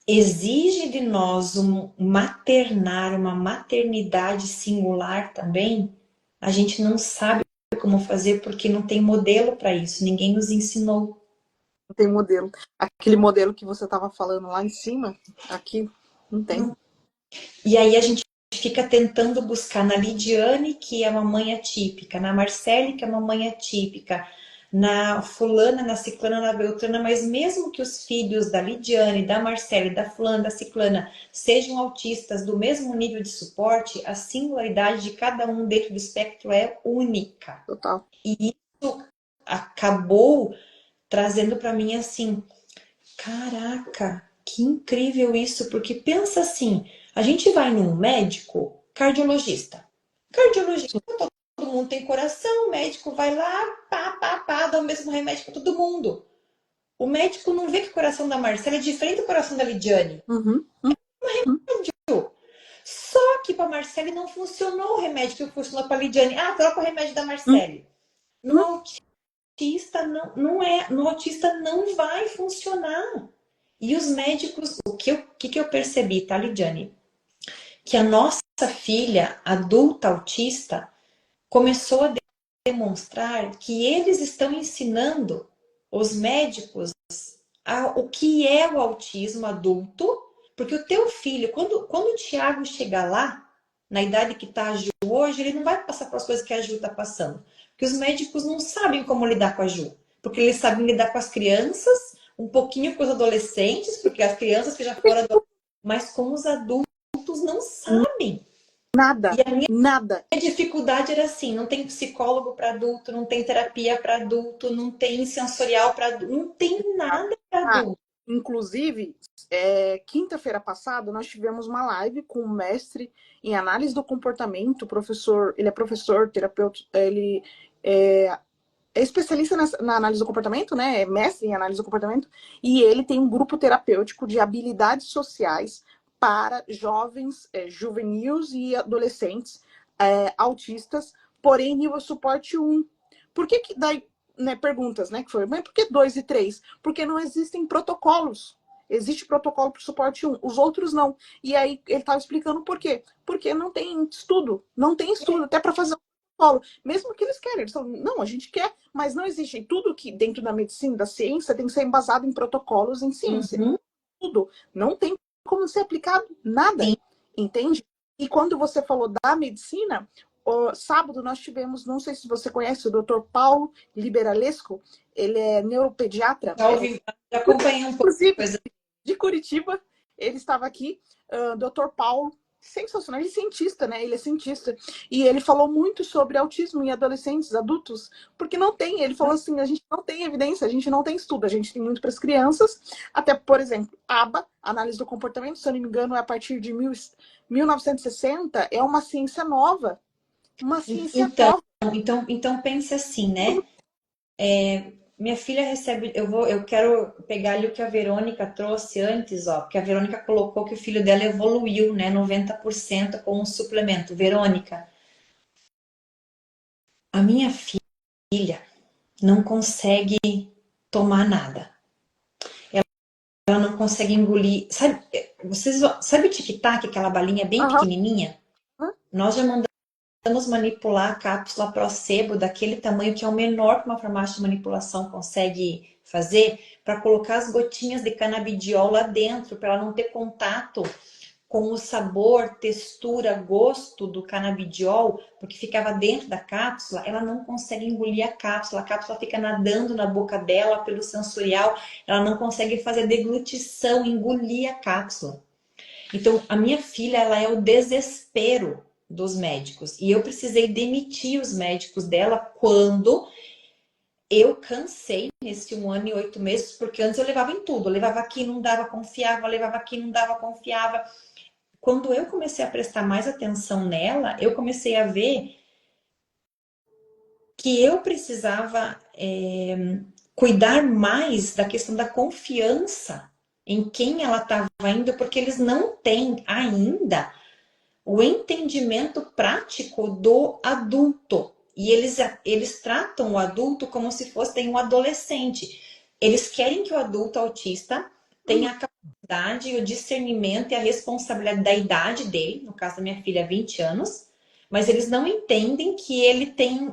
exige de nós um maternar, uma maternidade singular também, a gente não sabe como fazer porque não tem modelo para isso, ninguém nos ensinou. Não tem modelo. Aquele modelo que você estava falando lá em cima, aqui não tem. E aí a gente fica tentando buscar na Lidiane, que é uma mãe atípica, na Marcele, que é uma mãe atípica, na fulana, na ciclana, na beltrana, mas mesmo que os filhos da Lidiane, da Marcele, da fulana, da ciclana sejam autistas do mesmo nível de suporte, a singularidade de cada um dentro do espectro é única. Total. E isso acabou trazendo para mim assim, caraca, que incrível isso, porque pensa assim, a gente vai num médico cardiologista. Cardiologista, todo mundo tem coração, o médico vai lá, pá, dá o mesmo remédio para todo mundo. O médico não vê que o coração da Marcela é diferente do coração da Lidiane. Uhum. Só que para Marcele não funcionou o remédio que funcionou para Lidiane. Ah, troca o remédio da Marcele. No autista no autista não vai funcionar. E os médicos, o que eu percebi, tá, Lidiane? Que a nossa filha adulta autista começou a demonstrar que eles estão ensinando os médicos o que é o autismo adulto, porque o teu filho, quando o Tiago chegar lá, na idade que está a Ju hoje, ele não vai passar pelas coisas que a Ju está passando. Porque os médicos não sabem como lidar com a Ju. Porque eles sabem lidar com as crianças, um pouquinho com os adolescentes, porque as crianças que já foram mas com os adultos não sabem. Nada. E a minha Nada. dificuldade era assim, não tem psicólogo para adulto, não tem terapia para adulto, não tem sensorial para adulto, não tem nada para adulto. Inclusive, quinta-feira passada, nós tivemos uma live com um mestre em análise do comportamento, professor, ele é professor, terapeuta, ele é especialista na análise do comportamento, né? É mestre em análise do comportamento, e ele tem um grupo terapêutico de habilidades sociais para jovens, juvenis e adolescentes autistas, porém nível suporte 1. Por que daí, né, perguntas, né, que foi, mas por que 2 e 3? Porque não existem protocolos. Existe protocolo para o suporte 1, os outros não. E aí ele estava explicando por quê. Porque não tem estudo, até para fazer um protocolo. Mesmo que eles querem, eles falam, não, a gente quer, mas não existe. Tudo que dentro da medicina, da ciência, tem que ser embasado em protocolos em ciência. Uhum. Tudo. Não tem como ser aplicado nada, Sim. entende? E quando você falou da medicina, sábado nós tivemos, não sei se você conhece, o Dr. Paulo Liberalesco, ele é neuropediatra. Já ouvi, já acompanhei um pouco de Inclusive, coisa. de Curitiba, ele estava aqui, Dr. Paulo, sensacional, ele é cientista, né? Ele é cientista. E ele falou muito sobre autismo em adolescentes, adultos, porque não tem, ele falou assim, a gente não tem evidência, a gente não tem estudo, a gente tem muito para as crianças, até, por exemplo, ABA, análise do comportamento, se eu não me engano, é a partir de 1960, é uma ciência nova. Uma ciência Então, nova. então pense assim, né? Minha filha recebe, eu quero pegar ali o que a Verônica trouxe antes, ó, porque a Verônica colocou que o filho dela evoluiu, né, 90% com um suplemento. Verônica, a minha filha não consegue tomar nada. Ela não consegue engolir. Sabe, sabe o tic-tac, aquela balinha bem Aham. pequenininha? Nós já mandamos manipular a cápsula Procebo daquele tamanho que é o menor que uma farmácia de manipulação consegue fazer, para colocar as gotinhas de canabidiol lá dentro, para ela não ter contato com o sabor, textura, gosto do canabidiol, porque ficava dentro da cápsula. Ela não consegue engolir a cápsula fica nadando na boca dela pelo sensorial, ela não consegue fazer deglutição, engolir a cápsula. Então, a minha filha, ela é o desespero dos médicos. E eu precisei demitir os médicos dela quando eu cansei nesse 1 ano e 8 meses, porque antes eu levava em tudo. Eu levava aqui, não dava, confiava, levava aqui, não dava, confiava. Quando eu comecei a prestar mais atenção nela, eu comecei a ver que eu precisava cuidar mais da questão da confiança em quem ela estava indo, porque eles não têm ainda o entendimento prático do adulto. E eles tratam o adulto como se fosse um adolescente. Eles querem que o adulto autista tenha a capacidade, o discernimento e a responsabilidade da idade dele, no caso da minha filha, 20 anos, mas eles não entendem que ele tem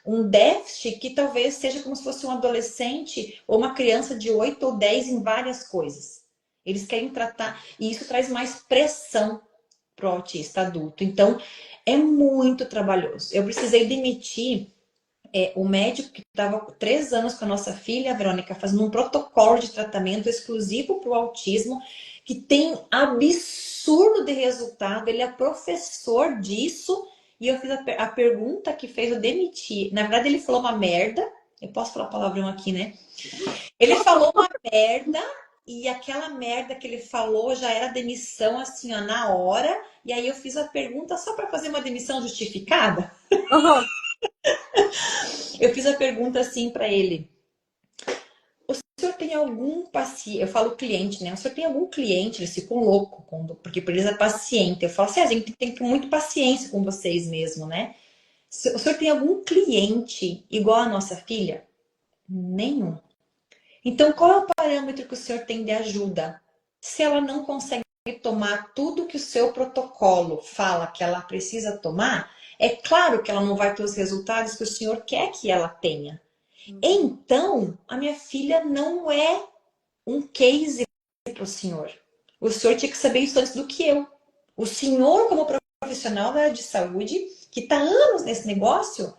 um déficit que talvez seja como se fosse um adolescente ou uma criança de 8 ou 10 em várias coisas. Eles querem tratar, e isso traz mais pressão para o autista adulto. Então, é muito trabalhoso. Eu precisei demitir o médico que estava 3 anos com a nossa filha, a Verônica, fazendo um protocolo de tratamento exclusivo para o autismo, que tem absurdo de resultado. Ele é professor disso. E eu fiz a pergunta que fez eu demitir. Na verdade, ele falou uma merda. Eu posso falar palavrão aqui, né? Ele falou uma merda. E aquela merda que ele falou já era demissão, assim, ó, na hora. E aí eu fiz a pergunta só para fazer uma demissão justificada. Aham. Eu fiz a pergunta assim para ele: o senhor tem algum paciente? Eu falo cliente, né? O senhor tem algum cliente? Eles ficam loucos, porque por eles é paciente. Eu falo assim: a gente tem que ter muito paciência com vocês mesmo, né? O senhor tem algum cliente igual a nossa filha? Nenhum. Então, qual é o parâmetro que o senhor tem de ajuda? Se ela não consegue tomar tudo que o seu protocolo fala que ela precisa tomar, é claro que ela não vai ter os resultados que o senhor quer que ela tenha. Então, a minha filha não é um case para o senhor. O senhor tinha que saber isso antes do que eu. O senhor, como profissional da área de saúde, que está anos nesse negócio,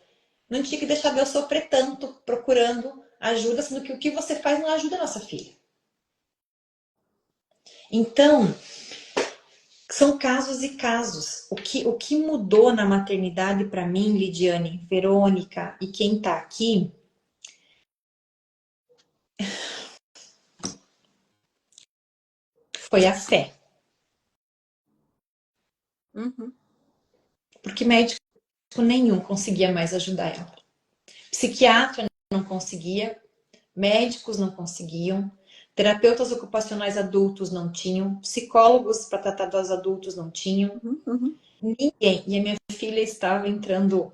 não tinha que deixar eu sofrer tanto procurando ajuda, sendo que o que você faz não ajuda a nossa filha. Então, são casos e casos. O que mudou na maternidade para mim, Lidiane, Verônica e quem está aqui, foi a fé. Uhum. Porque médico nenhum conseguia mais ajudar ela. Psiquiatra não conseguia, médicos não conseguiam, terapeutas ocupacionais adultos não tinham, psicólogos para tratar dos adultos não tinham, ninguém. E a minha filha estava entrando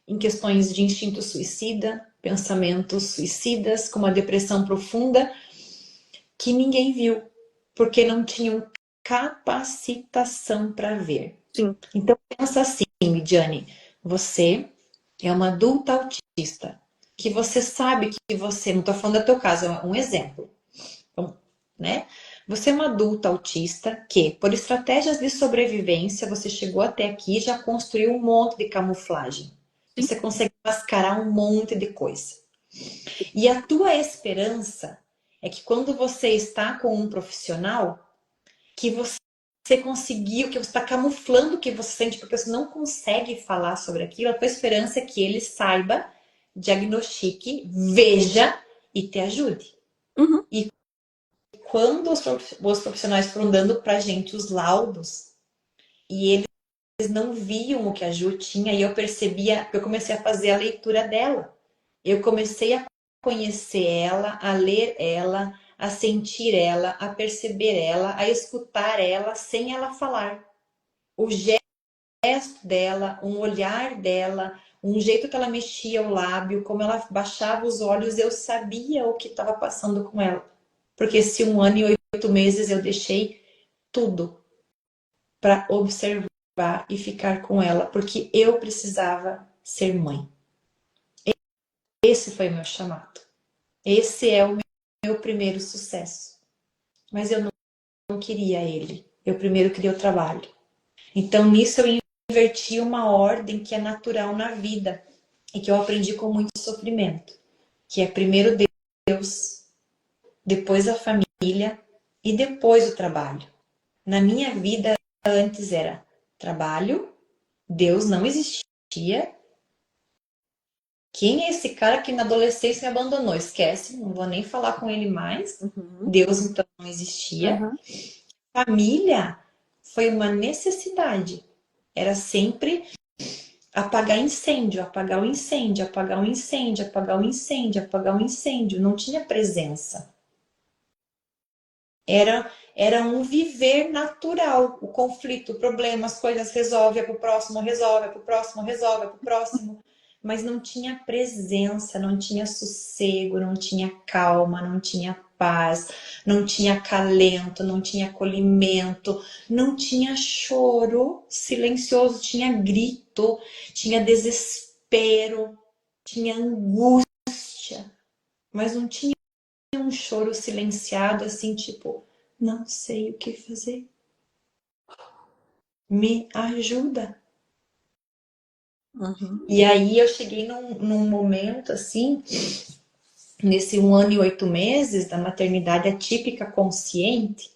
em questões de instinto suicida, pensamentos suicidas, com uma depressão profunda, que ninguém viu, porque não tinham capacitação para ver. Sim. Então pensa assim, Lidiane, você é uma adulta autista, que você sabe que você, não estou falando do teu caso, é um exemplo, né? Você é uma adulta autista que, por estratégias de sobrevivência, você chegou até aqui e já construiu um monte de camuflagem. Você consegue mascarar um monte de coisa. E a tua esperança é que quando você está com um profissional, que você conseguiu, que você está camuflando o que você sente, porque você não consegue falar sobre aquilo, a tua esperança é que ele saiba, diagnostique, veja e te ajude. E quando os profissionais foram dando pra gente os laudos, e eles não viam o que a Ju tinha, e eu percebia, eu comecei a fazer a leitura dela. Eu comecei a conhecer ela, a ler ela, a sentir ela, a perceber ela, a escutar ela sem ela falar. O gesto dela, um olhar dela, um jeito que ela mexia o lábio, como ela baixava os olhos, eu sabia o que estava passando com ela. Porque esse 1 ano e 8 meses eu deixei tudo para observar e ficar com ela, porque eu precisava ser mãe. Esse foi o meu chamado. Esse é o meu primeiro sucesso. Mas eu não queria ele. Eu primeiro queria o trabalho. Então, nisso eu inverti uma ordem que é natural na vida e que eu aprendi com muito sofrimento, que é primeiro Deus, depois a família e depois o trabalho. Na minha vida, antes era trabalho, Deus não existia. Quem é esse cara que na adolescência me abandonou? Esquece, não vou nem falar com ele mais. Deus então não existia. Família foi uma necessidade. Era sempre apagar incêndio, apagar o incêndio, apagar o incêndio, apagar o incêndio, apagar o incêndio. Não tinha presença. Era um viver natural. O conflito, o problema, as coisas resolve, é pro próximo, resolve, é pro próximo, resolve, é pro próximo. Mas não tinha presença, não tinha sossego, não tinha calma, não tinha paz, não tinha acalento, não tinha acolhimento, não tinha choro silencioso, tinha grito, tinha desespero, tinha angústia, mas não tinha um choro silenciado assim, tipo, não sei o que fazer. Me ajuda. E aí eu cheguei num momento assim, nesse 1 ano e 8 meses da maternidade atípica consciente,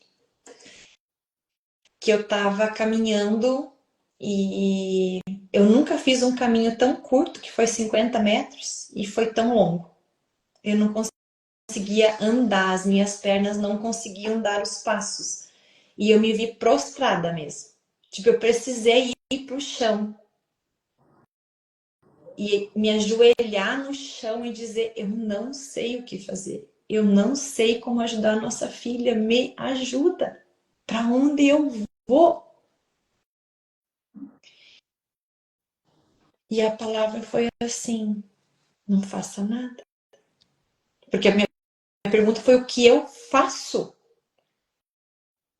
que eu tava caminhando e eu nunca fiz um caminho tão curto, que foi 50 metros, e foi tão longo. Eu não conseguia andar, as minhas pernas não conseguiam dar os passos. E eu me vi prostrada mesmo. Tipo, eu precisei ir pro chão. E me ajoelhar no chão e dizer, eu não sei o que fazer. Eu não sei como ajudar a nossa filha. Me ajuda. Para onde eu vou? E a palavra foi assim, não faça nada. Porque a minha pergunta foi o que eu faço?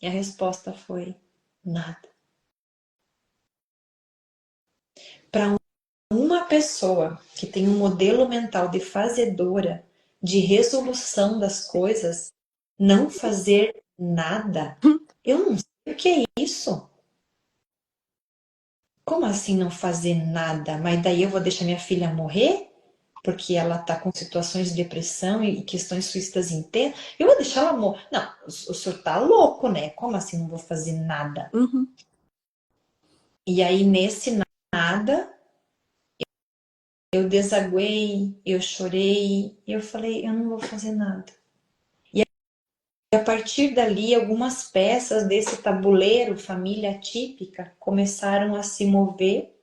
E a resposta foi nada. Para uma pessoa que tem um modelo mental de fazedora, de resolução das coisas, não fazer nada, eu não sei o que é isso. Como assim não fazer nada? Mas daí eu vou deixar minha filha morrer? Porque ela tá com situações de depressão e questões suicidas inteiras? Eu vou deixar ela morrer? Não, o senhor tá louco, né? Como assim não vou fazer nada? E aí, nesse nada, eu desaguei, eu chorei, eu falei, eu não vou fazer nada. E a partir dali, algumas peças desse tabuleiro família típica começaram a se mover,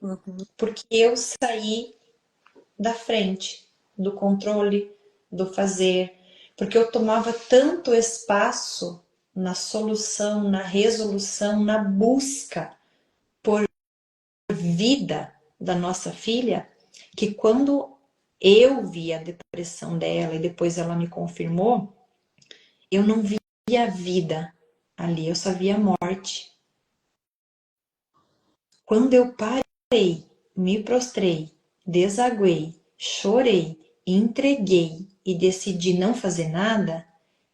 porque eu saí da frente. do controle, do fazer, porque eu tomava tanto espaço na solução, na resolução, na busca por vida da nossa filha, que quando eu vi a depressão dela e depois ela me confirmou, eu não via vida ali, eu só via morte. Quando eu parei, me prostrei, desaguei, chorei, entreguei e decidi não fazer nada,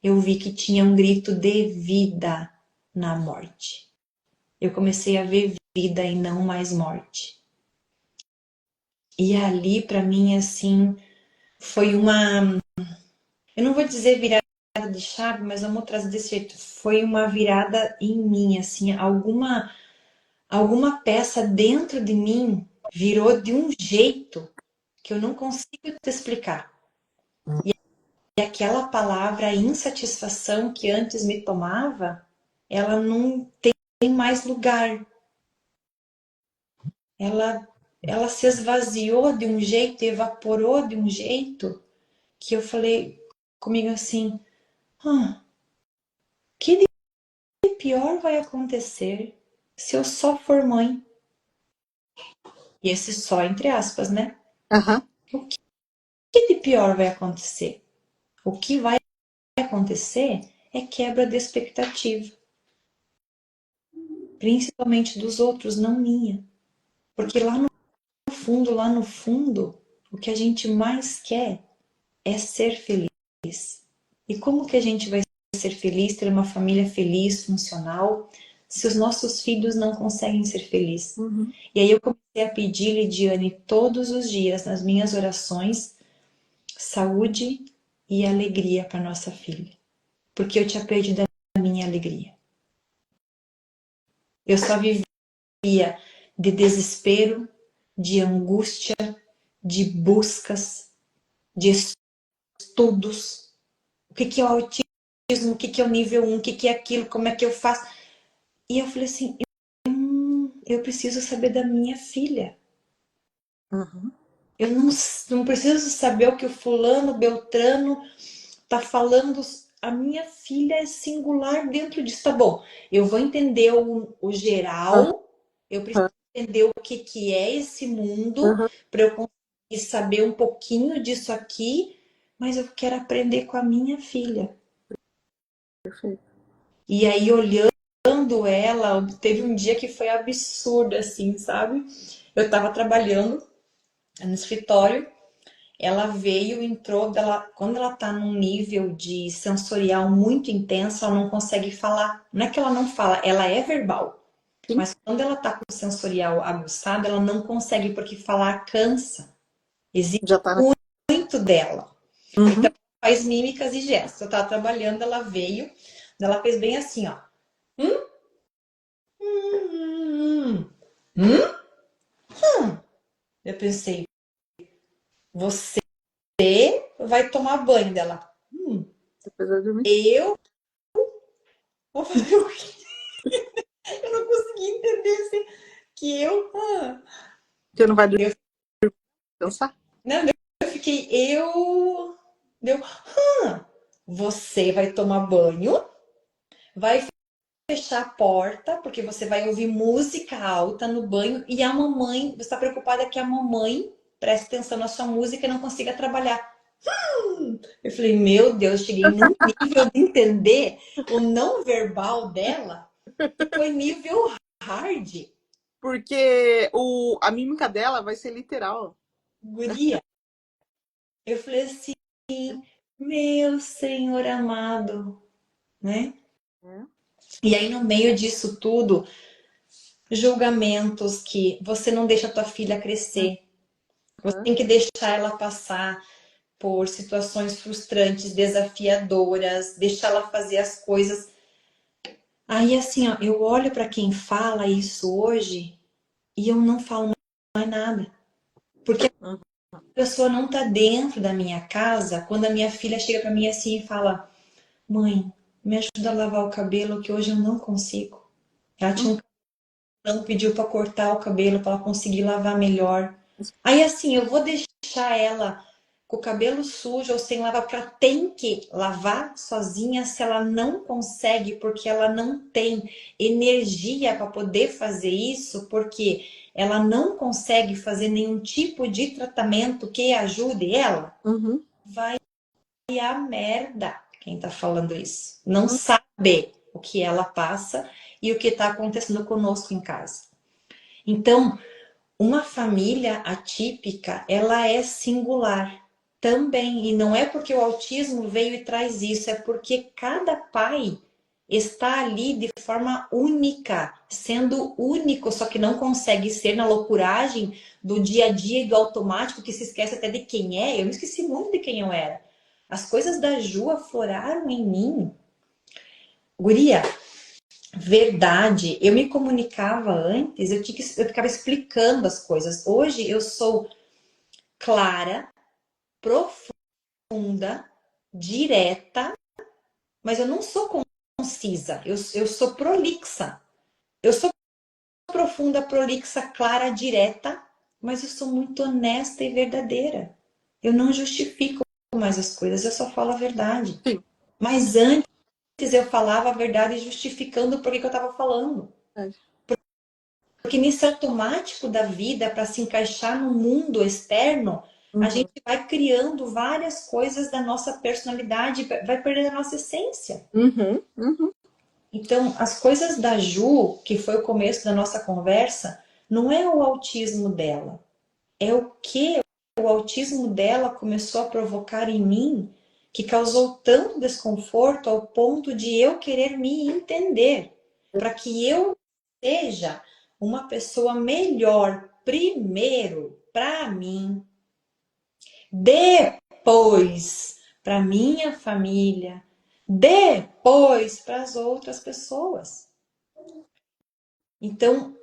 eu vi que tinha um grito de vida na morte. Eu comecei a ver vida e não mais morte. E ali, para mim, assim, foi uma... Eu não vou dizer virada de chave, mas vamos trazer desse jeito. Foi uma virada em mim, assim, alguma peça dentro de mim virou de um jeito que eu não consigo te explicar. E aquela palavra insatisfação que antes me tomava, ela não tem mais lugar. Ela se esvaziou de um jeito, evaporou de um jeito que eu falei comigo assim, que de pior vai acontecer se eu só for mãe? E esse só entre aspas, né? O que de pior vai acontecer? O que vai acontecer é quebra de expectativa. Principalmente dos outros, não minha. Porque lá no fundo, o que a gente mais quer é ser feliz. E como que a gente vai ser feliz, ter uma família feliz, funcional, se os nossos filhos não conseguem ser felizes? E aí eu comecei a pedir, Lidiane, todos os dias, nas minhas orações, saúde e alegria para nossa filha. Porque eu tinha perdido a minha alegria. Eu só vivia de desespero, de angústia, de buscas, de estudos. O que é o autismo? O que é o nível 1? O que é aquilo? Como é que eu faço? E eu falei assim, eu preciso saber da minha filha. Eu não preciso saber o que o fulano, Beltrano tá falando. A minha filha é singular dentro disso. Tá bom, eu vou entender o geral, eu preciso entender o que é esse mundo, para eu conseguir saber um pouquinho disso aqui, mas eu quero aprender com a minha filha. Perfeito. E aí, olhando ela, teve um dia que foi absurdo, assim, sabe? Eu tava trabalhando no escritório, ela veio, entrou, quando ela tá num nível de sensorial muito intenso, ela não consegue falar. Não é que ela não fala, ela é verbal. Sim. Mas quando ela tá com o sensorial aguçado, ela não consegue, porque falar cansa. Exige muito dela. Então, faz mímicas e gestos. Eu tava trabalhando, ela veio, ela fez bem assim, ó. Eu pensei, você vai tomar banho dela. Eu vou fazer o quê? Eu não consegui entender assim, que eu... Você não vai dançar? Não, eu fiquei, deu, você vai tomar banho, vai fechar a porta, porque você vai ouvir música alta no banho, e a mamãe, você está preocupada que a mamãe preste atenção na sua música e não consiga trabalhar. Eu falei, meu Deus, cheguei num nível de entender o não verbal dela, que foi nível hard. Porque a mímica dela vai ser literal. Guria. Eu falei assim, meu Senhor amado, né? E aí, no meio disso tudo, julgamentos que você não deixa a tua filha crescer. Você tem que deixar ela passar por situações frustrantes, desafiadoras, deixar ela fazer as coisas. Aí, assim, ó, eu olho para quem fala isso hoje e eu não falo mais nada. Porque a pessoa não tá dentro da minha casa quando a minha filha chega para mim assim e fala: mãe, me ajuda a lavar o cabelo que hoje eu não consigo. Ela tinha um cabelo, pediu para cortar o cabelo para ela conseguir lavar melhor. Aí assim, eu vou deixar ela com o cabelo sujo ou sem lavar, porque ela tem que lavar sozinha se ela não consegue, porque ela não tem energia para poder fazer isso, porque ela não consegue fazer nenhum tipo de tratamento que ajude ela, Uhum. vai a merda quem tá falando isso. Não sabe o que ela passa e o que está acontecendo conosco em casa. Então, uma família atípica, ela é singular também. E não é porque o autismo veio e traz isso, é porque cada pai está ali de forma única, sendo único, só que não consegue ser na loucuragem do dia a dia e do automático, que se esquece até de quem é. Eu me esqueci muito de quem eu era. As coisas da Ju afloraram em mim. Guria, verdade. Eu me comunicava antes, eu ficava explicando as coisas. Hoje eu sou clara, profunda, direta, mas eu não sou concisa, eu sou prolixa. Eu sou profunda, prolixa, clara, direta, mas eu sou muito honesta e verdadeira. Eu não justifico mais as coisas, eu só falo a verdade. Sim. Mas antes eu falava a verdade justificando por que eu estava falando. É. Porque nesse automático da vida, para se encaixar no mundo externo, a Uhum. gente vai criando várias coisas da nossa personalidade, vai perdendo a nossa essência. Uhum. Uhum. Então, as coisas da Ju, que foi o começo da nossa conversa, não é o autismo dela, é o que o autismo dela começou a provocar em mim, que causou tanto desconforto ao ponto de eu querer me entender, para que eu seja uma pessoa melhor primeiro para mim, depois para minha família, depois para as outras pessoas. Então,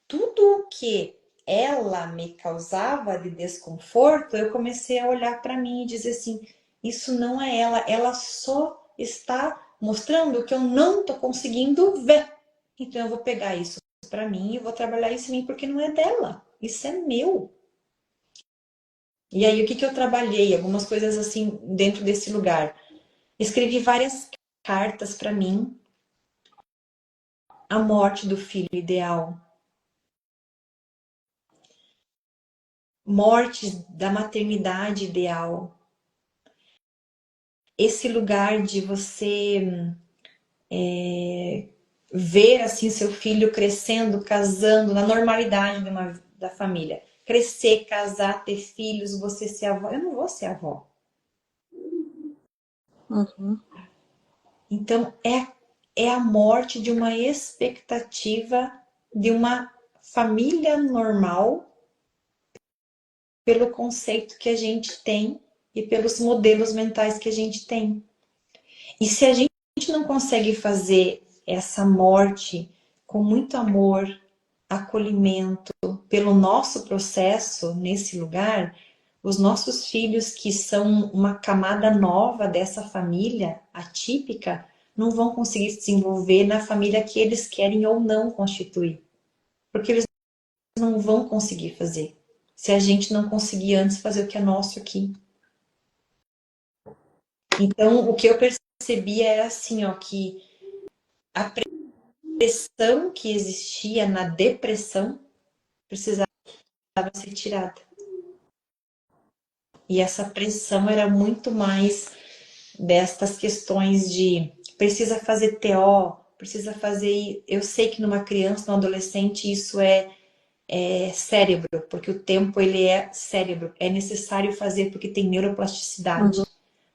tudo o que ela me causava de desconforto, eu comecei a olhar para mim e dizer assim: isso não é ela, ela só está mostrando que eu não estou conseguindo ver. Então eu vou pegar isso para mim e vou trabalhar isso em mim porque não é dela, isso é meu. E aí o que eu trabalhei? Algumas coisas assim dentro desse lugar. Escrevi várias cartas para mim, a morte do filho ideal, mortes da maternidade ideal, esse lugar de você ver assim seu filho crescendo, casando, na normalidade da família. Crescer, casar, ter filhos, você ser avó. Eu não vou ser avó. Uhum. Então, é a morte de uma expectativa de uma família normal pelo conceito que a gente tem e pelos modelos mentais que a gente tem. E se a gente não consegue fazer essa morte com muito amor, acolhimento, pelo nosso processo nesse lugar, os nossos filhos, que são uma camada nova dessa família atípica, não vão conseguir se desenvolver na família que eles querem ou não constituir. Porque eles não vão conseguir fazer. Se a gente não conseguir antes fazer o que é nosso aqui. Então, o que eu percebi é assim, ó, que a pressão que existia na depressão precisava ser tirada. E essa pressão era muito mais destas questões de precisa fazer TO, precisa fazer. Eu sei que numa criança, num adolescente, isso é cérebro, porque o tempo ele é cérebro, é necessário fazer porque tem neuroplasticidade. Uhum.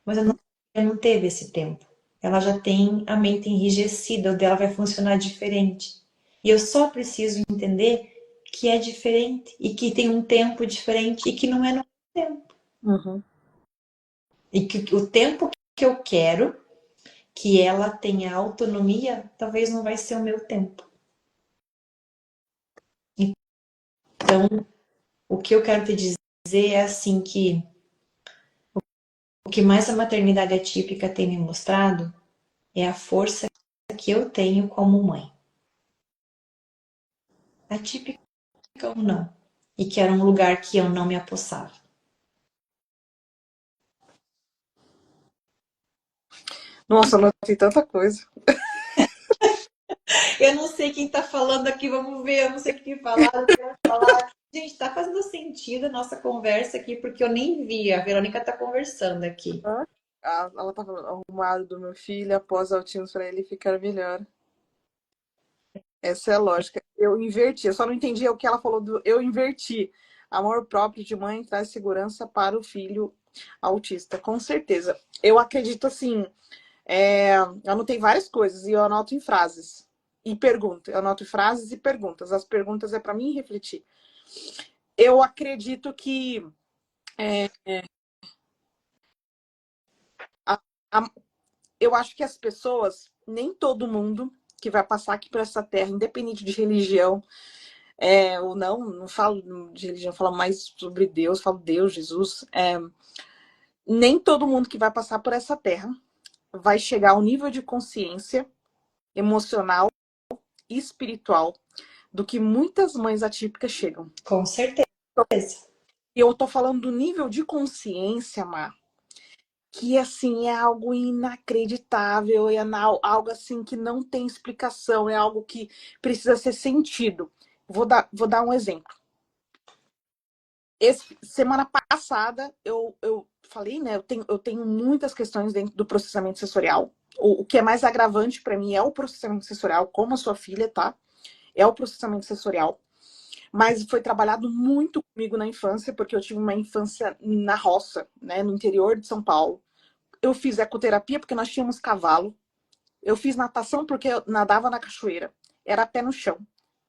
Mas ela não teve esse tempo. Ela já tem a mente enrijecida, o dela vai funcionar diferente. E eu só preciso entender que é diferente e que tem um tempo diferente e que não é no tempo. Uhum. E que o tempo que eu quero que ela tenha autonomia, talvez não vai ser o meu tempo. Então, o que eu quero te dizer é assim que o que mais a maternidade atípica tem me mostrado é a força que eu tenho como mãe. Atípica ou não. E que era um lugar que eu não me apossava. Nossa, não tem tanta coisa. Eu não sei quem tá falando aqui, vamos ver, eu não sei o que falar, eu quero falar. Gente, tá fazendo sentido a nossa conversa aqui, porque eu nem vi. A Verônica tá conversando aqui. Ela tá falando, arrumado do meu filho após autismo para ele ficar melhor. Essa é a lógica. Eu inverti, eu só não entendi o que ela falou do eu inverti. Amor próprio de mãe traz segurança para o filho autista, com certeza. Eu acredito assim, eu anotei várias coisas e eu anoto em frases e pergunto. Eu anoto em frases e perguntas. As perguntas é para mim refletir. Eu acredito que a- a- eu acho que as pessoas, nem todo mundo que vai passar aqui por essa terra, independente de religião, ou não, não falo de religião, falo mais sobre Deus, falo Deus, Jesus. Nem todo mundo que vai passar por essa terra vai chegar ao nível de consciência emocional e espiritual do que muitas mães atípicas chegam. Com certeza. E eu tô falando do nível de consciência, Mar, que assim é algo inacreditável, algo assim que não tem explicação, é algo que precisa ser sentido. Vou dar um exemplo. Semana passada eu falei, né? Eu tenho muitas questões dentro do processamento sensorial. O que é mais agravante para mim é o processamento sensorial, como a sua filha, tá? É o processamento sensorial. Mas foi trabalhado muito comigo na infância, porque eu tive uma infância na roça, né? No interior de São Paulo. Eu fiz ecoterapia porque nós tínhamos cavalo. Eu fiz natação porque eu nadava na cachoeira. Era pé no chão.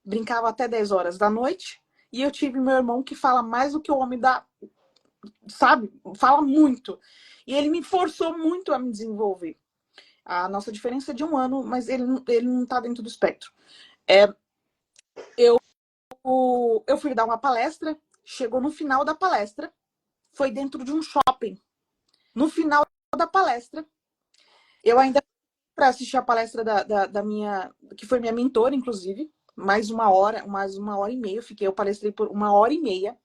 Brincava até 10 horas da noite. E eu tive meu irmão que fala mais do que o homem da, sabe? Fala muito. E ele me forçou muito a me desenvolver. A nossa diferença é de 1 ano, mas ele não tá dentro do espectro. Eu fui dar uma palestra, chegou no final da palestra, foi dentro de um shopping. No final da palestra, eu ainda para assistir a palestra da minha, que foi minha mentora, inclusive, mais 1 hora, mais 1 hora e meia, eu palestrei por 1 hora e meia.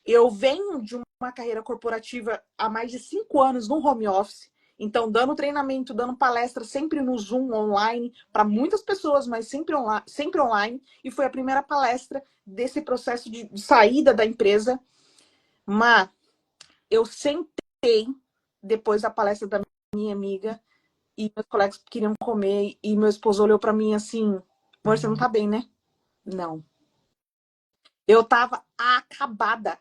Eu venho de uma carreira corporativa há mais de 5 anos no home office, então dando treinamento, dando palestra sempre no Zoom online para muitas pessoas, mas sempre online. E foi a primeira palestra desse processo de saída da empresa. Mas eu sentei depois da palestra da minha amiga e meus colegas queriam comer e meu esposo olhou para mim assim: amor, você não tá bem, né? Não. Eu tava acabada,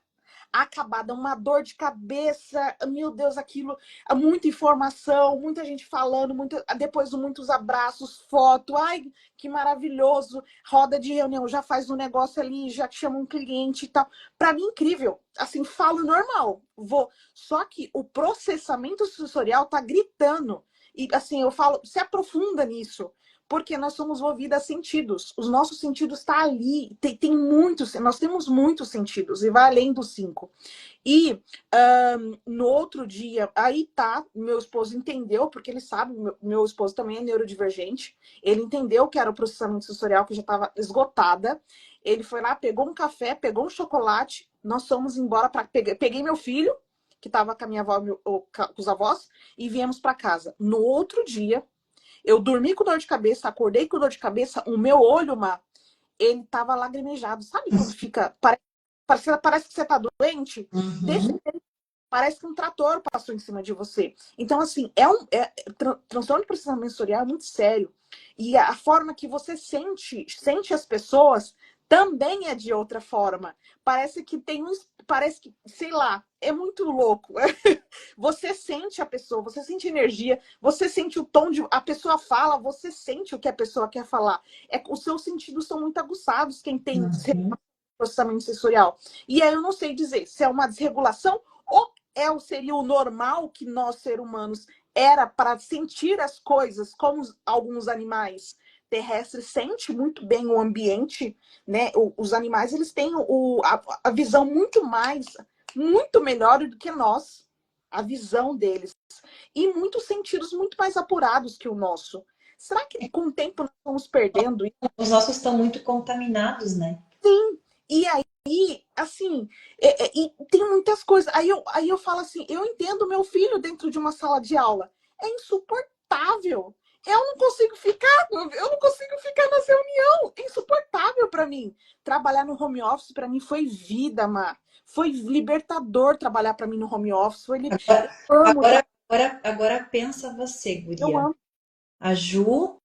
uma dor de cabeça, meu Deus, aquilo, muita informação, muita gente falando, depois muitos abraços, foto, ai, que maravilhoso, roda de reunião, já faz um negócio ali, já chama um cliente e tal. Para mim, incrível, assim, falo normal, só que o processamento sensorial tá gritando, e assim, eu falo, se aprofunda nisso, porque nós somos movidas a sentidos. Os nossos sentidos estão ali. Tem muitos, nós temos muitos sentidos e vai além dos 5. E no outro dia, aí tá, meu esposo entendeu, porque ele sabe, meu esposo também é neurodivergente, ele entendeu que era o processamento sensorial, que já estava esgotada. Ele foi lá, pegou um café, pegou um chocolate, nós fomos embora, peguei meu filho, que estava com a minha avó, com os avós, e viemos para casa. No outro dia, eu dormi com dor de cabeça, acordei com dor de cabeça, o meu olho, ele tava lagrimejado. Sabe quando fica. Parece que você tá doente? Desse Uhum. jeito, parece que um trator passou em cima de você. Então, assim, transtorno de processamento sensorial é muito sério. E a forma que você sente as pessoas também é de outra forma. Parece que tem uns. Parece que, sei lá, é muito louco. Você sente a pessoa, você sente energia, você sente o tom de. A pessoa fala, você sente o que a pessoa quer falar. Os seus sentidos são muito aguçados, quem tem Uhum. processamento sensorial. E aí eu não sei dizer se é uma desregulação ou seria o normal que nós, seres humanos, era para sentir as coisas, como alguns animais terrestres sentem muito bem o ambiente, né? Os animais, eles têm a visão muito melhor do que nós, a visão deles. E muitos sentidos muito mais apurados que o nosso. Será que com o tempo nós vamos perdendo? Os nossos estão muito contaminados, né? E aí, assim, e tem muitas coisas. Aí eu falo assim, eu entendo meu filho dentro de uma sala de aula. É insuportável insuportável. Eu não consigo ficar nessa reunião. É insuportável para mim. Trabalhar no home office para mim foi vida, Mar. Foi libertador trabalhar para mim no home office. Eu amo, Agora pensa você, eu guria. amo. A Ju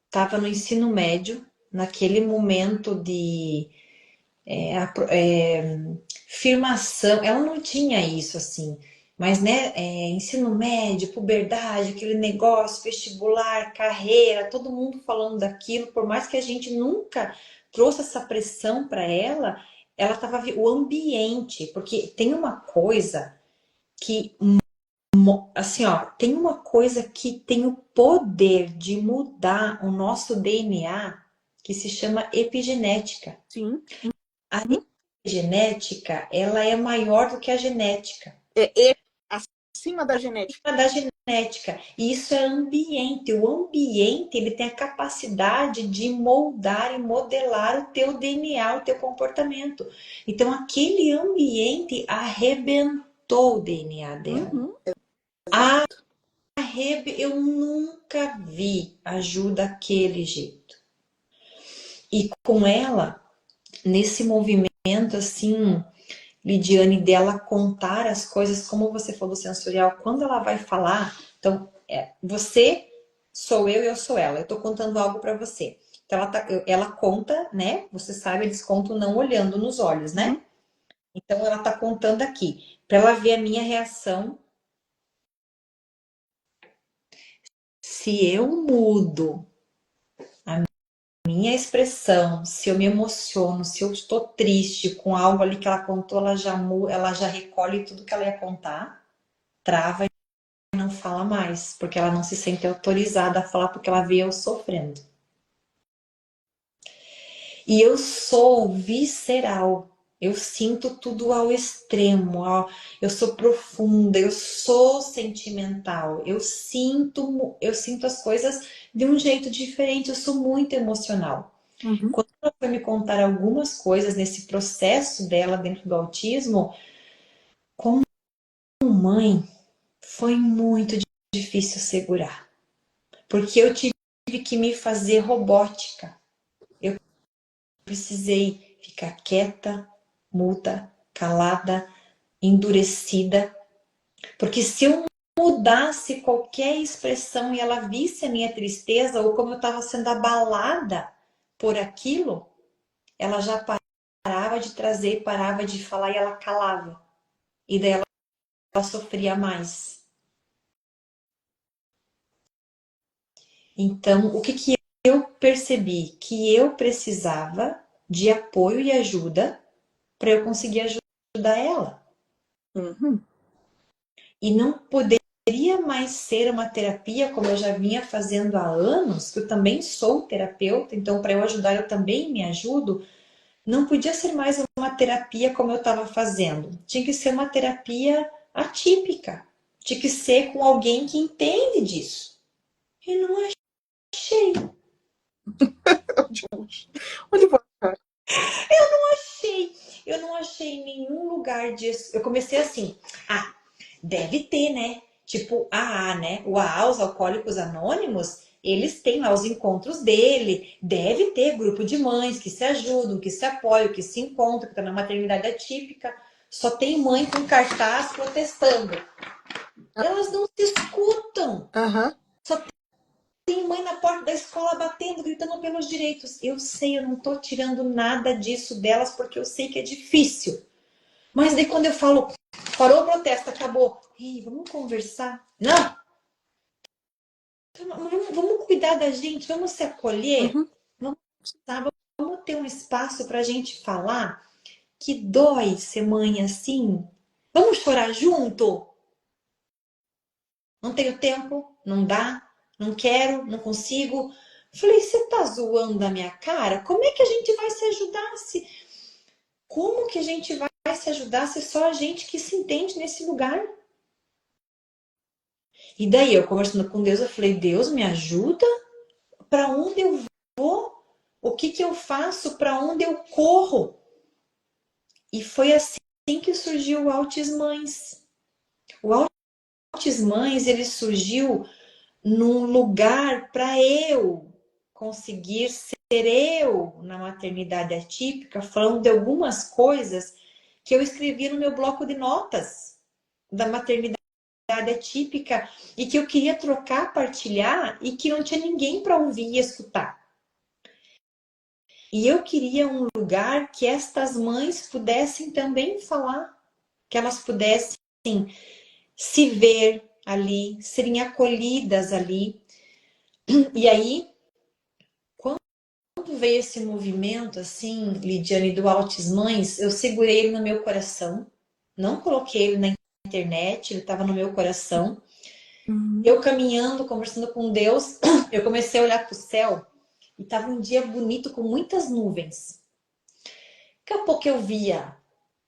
estava no ensino médio, naquele momento de firmação, ela não tinha isso assim, mas né, ensino médio, puberdade, aquele negócio, vestibular, carreira, todo mundo falando daquilo, por mais que a gente nunca trouxe essa pressão para ela, ela estava o ambiente, porque tem uma coisa que assim, ó, tem uma coisa que tem o poder de mudar o nosso DNA que se chama epigenética. Sim. A epigenética, ela é maior do que a genética. É acima da genética. Da genética. E isso é ambiente. O ambiente, ele tem a capacidade de moldar e modelar o teu DNA, o teu comportamento. Então, aquele ambiente arrebentou o DNA dela. Uhum. Eu nunca vi ajuda daquele jeito. E com ela, nesse movimento assim, Lidiane, dela contar as coisas, como você falou, sensorial, quando ela vai falar, então, você sou eu e eu sou ela, eu tô contando algo para você. Então, ela conta, né? Você sabe, eles contam não olhando nos olhos, né? Uhum. Então, ela tá contando aqui, para ela ver a minha reação. Se eu mudo a minha expressão, se eu me emociono, se eu estou triste com algo ali que ela contou, ela já recolhe tudo que ela ia contar, trava e não fala mais, porque ela não se sente autorizada a falar porque ela vê eu sofrendo. E eu sou visceral. Eu sinto tudo ao extremo, eu sou profunda, eu sou sentimental, eu sinto as coisas de um jeito diferente, eu sou muito emocional. Uhum. Quando ela foi me contar algumas coisas nesse processo dela dentro do autismo, como mãe, foi muito difícil segurar. Porque eu tive que me fazer robótica. Eu precisei ficar quieta, muda, calada, endurecida. Porque se eu mudasse qualquer expressão e ela visse a minha tristeza ou como eu estava sendo abalada por aquilo, ela já parava de trazer, parava de falar e ela calava. E daí ela sofria mais. Então, o que eu percebi? Que eu precisava de apoio e ajuda para eu conseguir ajudar ela. Uhum. E não poderia mais ser uma terapia como eu já vinha fazendo há anos, que eu também sou terapeuta, então para eu ajudar eu também me ajudo. Não podia ser mais uma terapia como eu estava fazendo. Tinha que ser uma terapia atípica. Tinha que ser com alguém que entende disso. E não achei. Onde foi? Eu não achei em nenhum lugar disso. Eu comecei assim, deve ter, né? Tipo, né? O AA, os Alcoólicos Anônimos, eles têm lá os encontros dele. Deve ter grupo de mães que se ajudam, que se apoiam, que se encontram, que estão na maternidade atípica. Só tem mãe com cartaz protestando. Elas não se escutam. Uhum. Só tem mãe na porta da escola batendo, gritando pelos direitos. Eu sei, eu não tô tirando nada disso delas porque eu sei que é difícil. Mas daí quando eu falo, parou o protesto, acabou. Ei, vamos conversar. Não! Vamos cuidar da gente, vamos se acolher. Uhum. Vamos, vamos ter um espaço pra gente falar que dói ser mãe assim. Vamos chorar junto? Não tenho tempo, não dá, não quero, não consigo. Falei, você tá zoando a minha cara? Como é que a gente vai se ajudar Como que a gente vai se ajudar se só a gente que se entende nesse lugar? E daí eu conversando com Deus, eu falei, Deus me ajuda? Para onde eu vou? O que eu faço? Para onde eu corro? E foi assim que surgiu o Autismães. O Autismães, ele surgiu num lugar para eu conseguir ser eu na maternidade atípica, falando de algumas coisas que eu escrevi no meu bloco de notas da maternidade atípica e que eu queria trocar, partilhar e que não tinha ninguém para ouvir e escutar. E eu queria um lugar que estas mães pudessem também falar, que elas pudessem se ver ali, serem acolhidas ali. E aí, quando veio esse movimento, assim, Lidiane, do Altis Mães, eu segurei ele no meu coração, não coloquei ele na internet, ele estava no meu coração. Eu caminhando, conversando com Deus, eu comecei a olhar para o céu e estava um dia bonito com muitas nuvens. Daqui a pouco eu via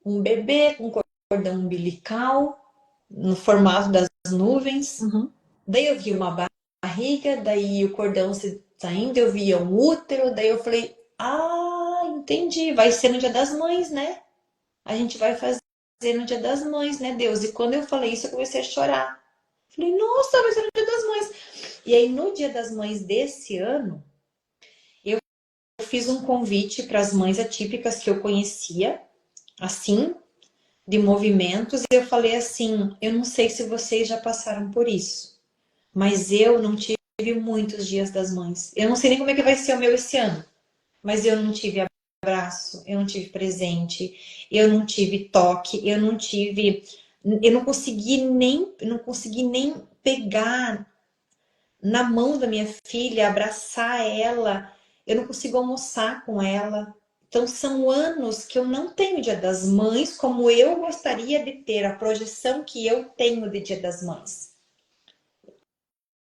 um bebê com cordão umbilical no formato das nuvens. Daí eu vi uma barriga, daí o cordão saindo, eu via um útero, daí eu falei, entendi, vai ser no Dia das Mães, né? A gente vai fazer no Dia das Mães, né, Deus? E quando eu falei isso, eu comecei a chorar. Falei, nossa, vai ser no Dia das Mães. E aí, no Dia das Mães desse ano, eu fiz um convite para as mães atípicas que eu conhecia, assim, de movimentos, e eu falei assim, eu não sei se vocês já passaram por isso, mas eu não tive muitos dias das mães. Eu não sei nem como é que vai ser o meu esse ano, mas eu não tive abraço, eu não tive presente, eu não tive toque, eu não consegui nem pegar na mão da minha filha, abraçar ela, eu não consigo almoçar com ela. Então são anos que eu não tenho Dia das Mães como eu gostaria de ter, a projeção que eu tenho de Dia das Mães.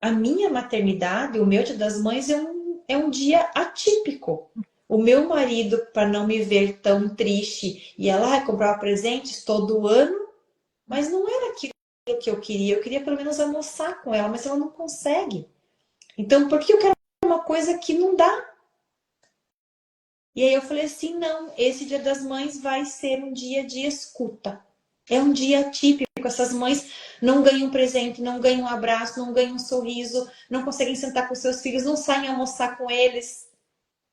A minha maternidade, o meu Dia das Mães é um dia atípico. O meu marido, para não me ver tão triste, ia lá e comprava presentes todo ano, mas não era aquilo que eu queria. Eu queria pelo menos almoçar com ela, mas ela não consegue. Então, por que eu quero uma coisa que não dá? E aí eu falei assim, não, esse Dia das Mães vai ser um dia de escuta. É um dia típico, essas mães não ganham presente, não ganham um abraço, não ganham um sorriso, não conseguem sentar com seus filhos, não saem almoçar com eles.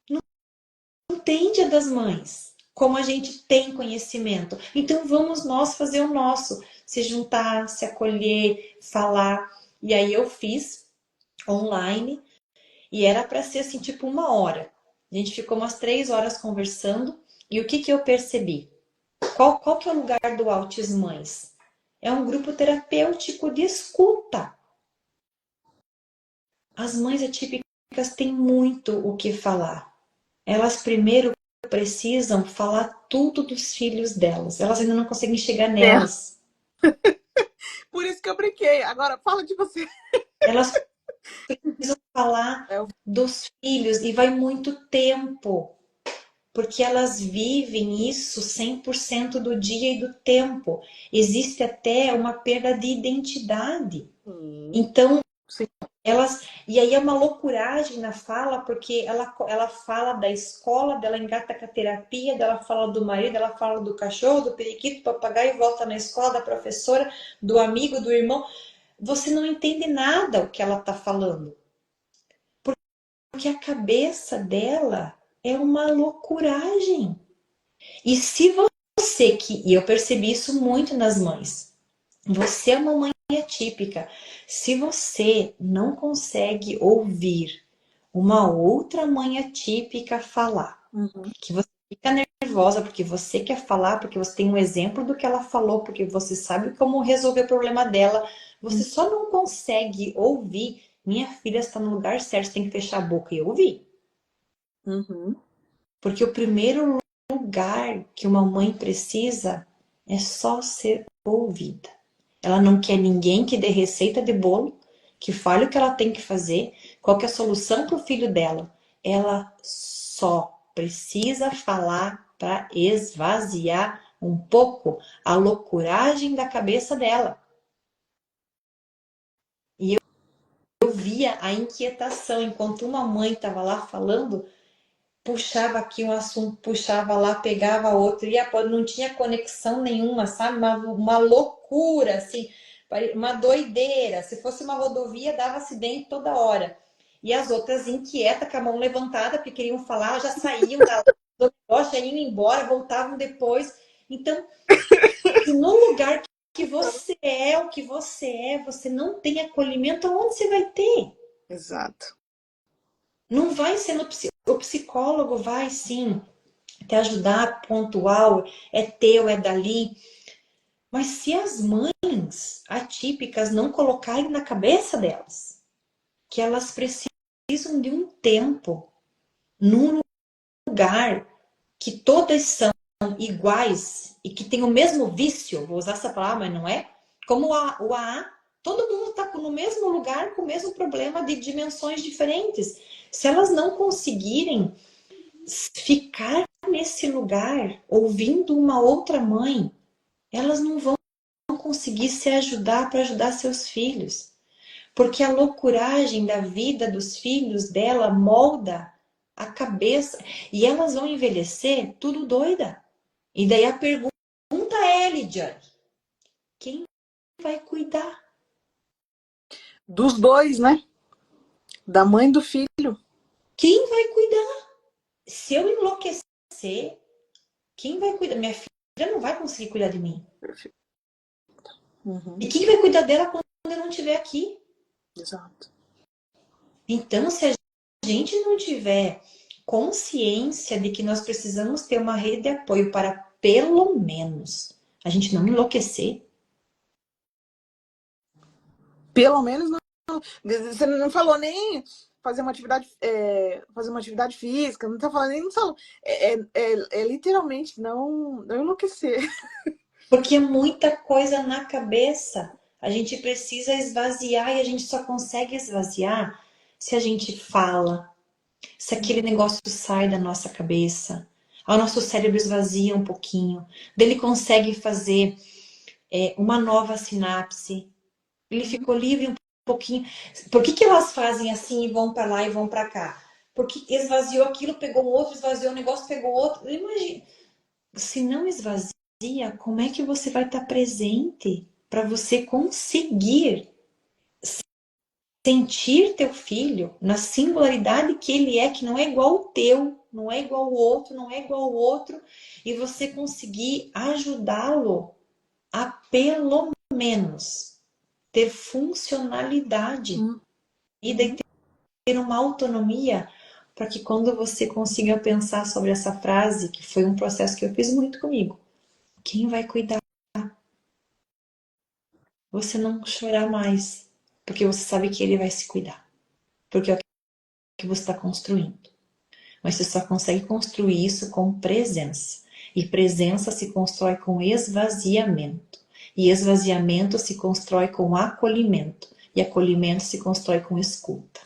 Não tem Dia das Mães, como a gente tem conhecimento. Então vamos nós fazer o nosso, se juntar, se acolher, falar. E aí eu fiz online e era para ser assim, tipo 1 hora. A gente ficou umas 3 horas conversando e o que eu percebi? Qual que é o lugar do Altis Mães? É um grupo terapêutico de escuta. As mães atípicas têm muito o que falar. Elas primeiro precisam falar tudo dos filhos delas. Elas ainda não conseguem chegar nelas. Por isso que eu brinquei. Agora, fala de você. Elas precisam falar dos filhos e vai muito tempo. Porque elas vivem isso 100% do dia e do tempo. Existe até uma perda de identidade. Então, elas... E aí é uma loucuragem na fala, porque ela fala da escola, dela engata com a terapia, dela fala do marido, ela fala do cachorro, do periquito, do papagaio, volta na escola, da professora, do amigo, do irmão. Você não entende nada o que ela está falando. Porque a cabeça dela é uma loucuragem. E se você e eu percebi isso muito nas mães, você é uma mãe atípica, se você não consegue ouvir uma outra mãe atípica falar, que você fica nervosa porque você quer falar, porque você tem um exemplo do que ela falou, porque você sabe como resolver o problema dela, você só não consegue ouvir. Minha filha está no lugar certo, você tem que fechar a boca e ouvir. Porque o primeiro lugar que uma mãe precisa é só ser ouvida. Ela não quer ninguém que dê receita de bolo, que fale o que ela tem que fazer, qual que é a solução para o filho dela. Ela só precisa falar para esvaziar um pouco a loucuragem da cabeça dela. E eu via a inquietação enquanto uma mãe estava lá falando, puxava aqui um assunto, puxava lá, pegava outro, e não tinha conexão nenhuma, sabe? Uma loucura, assim. uma doideira. Se fosse uma rodovia, dava acidente toda hora. E as outras inquietas, com a mão levantada, porque queriam falar, já saíam do negócio, já iam embora, voltavam depois. Então, se no lugar que você é, o que você é, você não tem acolhimento, aonde você vai ter? Exato. Não vai ser no o psicólogo, vai sim te ajudar, pontual, é teu, é dali. Mas se as mães atípicas não colocarem na cabeça delas que elas precisam de um tempo, num lugar que todas são iguais e que tem o mesmo vício, vou usar essa palavra, mas não é? Como o AA, todo mundo está no mesmo lugar com o mesmo problema de dimensões diferentes. Se elas não conseguirem ficar nesse lugar ouvindo uma outra mãe, elas não vão conseguir se ajudar para ajudar seus filhos. Porque a loucuragem da vida dos filhos dela molda a cabeça e elas vão envelhecer tudo doida. E daí a pergunta é, Lidiane, quem vai cuidar? Dos dois, né? Da mãe e do filho. Quem vai cuidar? Se eu enlouquecer, quem vai cuidar? Minha filha não vai conseguir cuidar de mim. Uhum. E quem vai cuidar dela quando eu não estiver aqui? Exato. Então, se a gente não tiver consciência de que nós precisamos ter uma rede de apoio para, pelo menos, a gente não enlouquecer. Pelo menos não. Você não falou nem fazer uma atividade física, não tá falando nem falou. É literalmente não enlouquecer. Porque é muita coisa na cabeça. A gente precisa esvaziar e a gente só consegue esvaziar se a gente fala, se aquele negócio sai da nossa cabeça. O nosso cérebro esvazia um pouquinho. Ele consegue fazer uma nova sinapse. Ele ficou livre um pouquinho. Por que elas fazem assim e vão para lá e vão para cá? Porque esvaziou aquilo, pegou outro, esvaziou o negócio, pegou outro. Imagina, se não esvazia, como é que você vai estar presente para você conseguir sentir teu filho na singularidade que ele é, que não é igual ao teu, não é igual ao outro, não é igual ao outro, e você conseguir ajudá-lo a pelo menos ter funcionalidade e daí ter uma autonomia para que quando você consiga pensar sobre essa frase, que foi um processo que eu fiz muito comigo, quem vai cuidar? Você não chorar mais, porque você sabe que ele vai se cuidar, porque é o que você está construindo. Mas você só consegue construir isso com presença. E presença se constrói com esvaziamento. E esvaziamento se constrói com acolhimento. E acolhimento se constrói com escuta.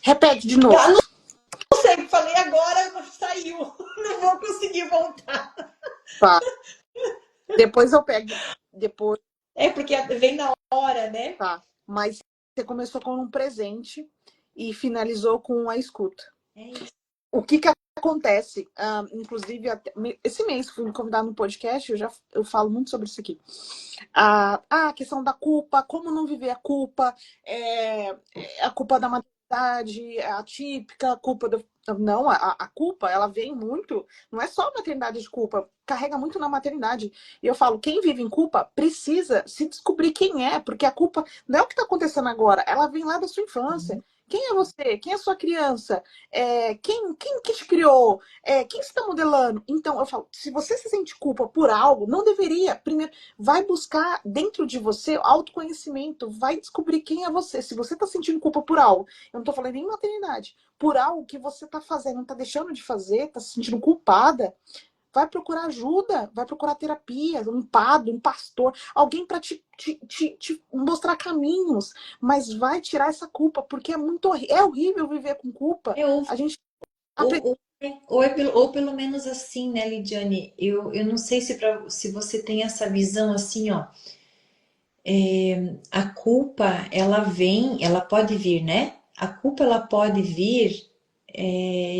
Repete de novo. Não sei, falei agora, saiu. Não vou conseguir voltar. Tá. Depois eu pego. Depois. É porque vem na hora, né? Tá. Mas você começou com um presente e finalizou com a escuta. É isso. O que acontece? Inclusive, esse mês fui me convidar no podcast, eu falo muito sobre isso aqui. A questão da culpa, como não viver a culpa, a culpa da maternidade, a típica, a culpa do. Não, a culpa, ela vem muito, não é só a maternidade de culpa, carrega muito na maternidade. E eu falo, quem vive em culpa precisa se descobrir quem é, porque a culpa não é o que está acontecendo agora, ela vem lá da sua infância. Quem é você? Quem é a sua criança? Quem que te criou? Quem você está modelando? Então, eu falo, se você se sente culpa por algo, não deveria. Primeiro, vai buscar dentro de você autoconhecimento, vai descobrir quem é você. Se você está sentindo culpa por algo, eu não estou falando nem maternidade, por algo que você está fazendo, não está deixando de fazer, está se sentindo culpada, vai procurar ajuda, vai procurar terapia, um padre, um pastor, alguém para te mostrar caminhos, mas vai tirar essa culpa, porque é horrível viver com culpa. A gente ou pelo menos assim, né, Lidiane? Eu não sei se você tem essa visão assim, ó. A culpa, ela pode vir, né? A culpa, ela pode vir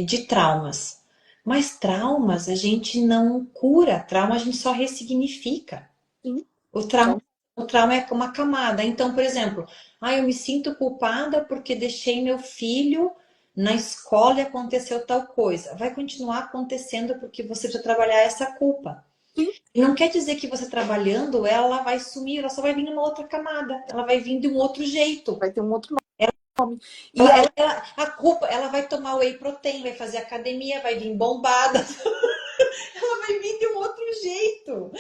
de traumas. Mas traumas a gente não cura, trauma a gente só ressignifica. Sim. O trauma O trauma é uma camada. Então, por exemplo, eu me sinto culpada porque deixei meu filho na escola e aconteceu tal coisa. Vai continuar acontecendo porque você precisa trabalhar essa culpa. Sim, E não quer dizer que você trabalhando, ela vai sumir, ela só vai vir numa outra camada. Ela vai vir de um outro jeito. vai ter um outro nome. E aí, A culpa, ela vai tomar whey protein, vai fazer academia, vai vir bombada. Ela vai vir de um outro jeito.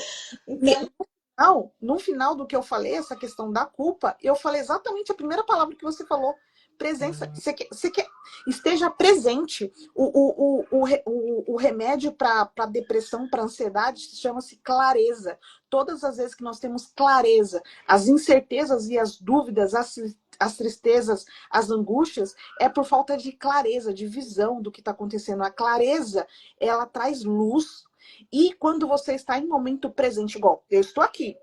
Então, não, no final do que eu falei, essa questão da culpa, eu falei exatamente a primeira palavra que você falou. Presença. Você quer esteja presente. O remédio para depressão, para ansiedade, chama-se clareza. Todas as vezes que nós temos clareza, as incertezas e as dúvidas, as tristezas, as angústias, é por falta de clareza, de visão do que está acontecendo. A clareza, ela traz luz. E quando você está em momento presente, igual eu estou aqui,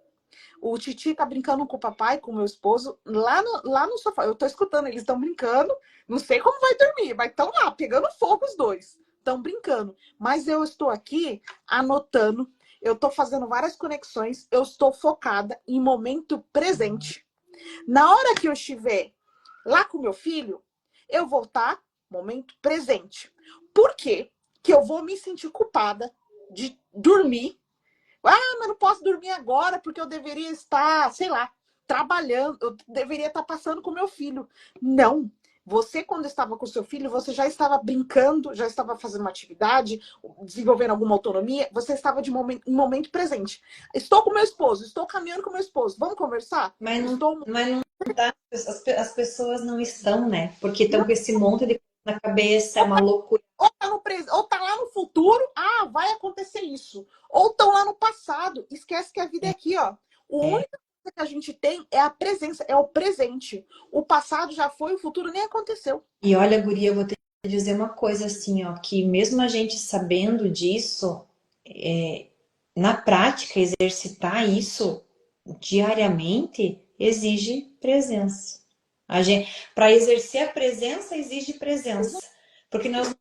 o Titi tá brincando com o papai, com o meu esposo, lá no sofá. Eu tô escutando, eles estão brincando. Não sei como vai dormir, mas estão lá, pegando fogo os dois. Estão brincando. Mas eu estou aqui anotando, eu estou fazendo várias conexões, eu estou focada em momento presente. Na hora que eu estiver lá com meu filho, eu vou estar momento presente. Por quê? Que eu vou me sentir culpada de dormir. Mas não posso dormir agora porque eu deveria estar, sei lá, trabalhando, eu deveria estar passando com meu filho. Não. Você, quando estava com seu filho, você já estava brincando, já estava fazendo uma atividade, desenvolvendo alguma autonomia, você estava em momento presente. Estou com meu esposo, estou caminhando com meu esposo. Vamos conversar? mas não tá, as pessoas não estão, né? Porque estão com esse monte de coisa na cabeça, é uma loucura. Ou tá lá no futuro, vai acontecer isso. Ou estão lá no passado, esquece que a vida é aqui, ó. O único que a gente tem é a presença, é o presente. O passado já foi, o futuro nem aconteceu. E olha, guria, eu vou te dizer uma coisa assim, ó, que mesmo a gente sabendo disso, na prática, exercitar isso diariamente exige presença. Para exercer a presença, exige presença. Porque nós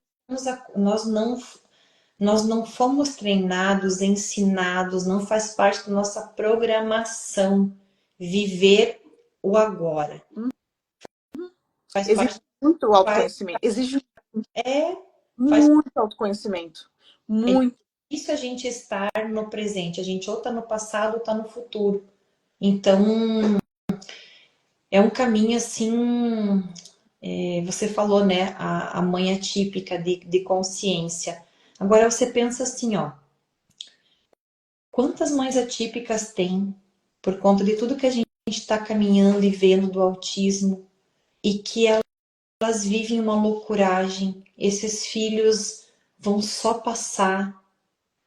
não fomos treinados, ensinados, não faz parte da nossa programação viver o agora. Faz Exige parte, muito faz, autoconhecimento. Exige faz muito autoconhecimento. Muito. isso a gente estar no presente. A gente ou está no passado ou está no futuro. Então, é um caminho assim. Você falou, né? A mãe atípica de consciência. Agora você pensa assim, ó. Quantas mães atípicas tem por conta de tudo que a gente está caminhando e vendo do autismo e que elas vivem uma loucuragem. Esses filhos vão só passar.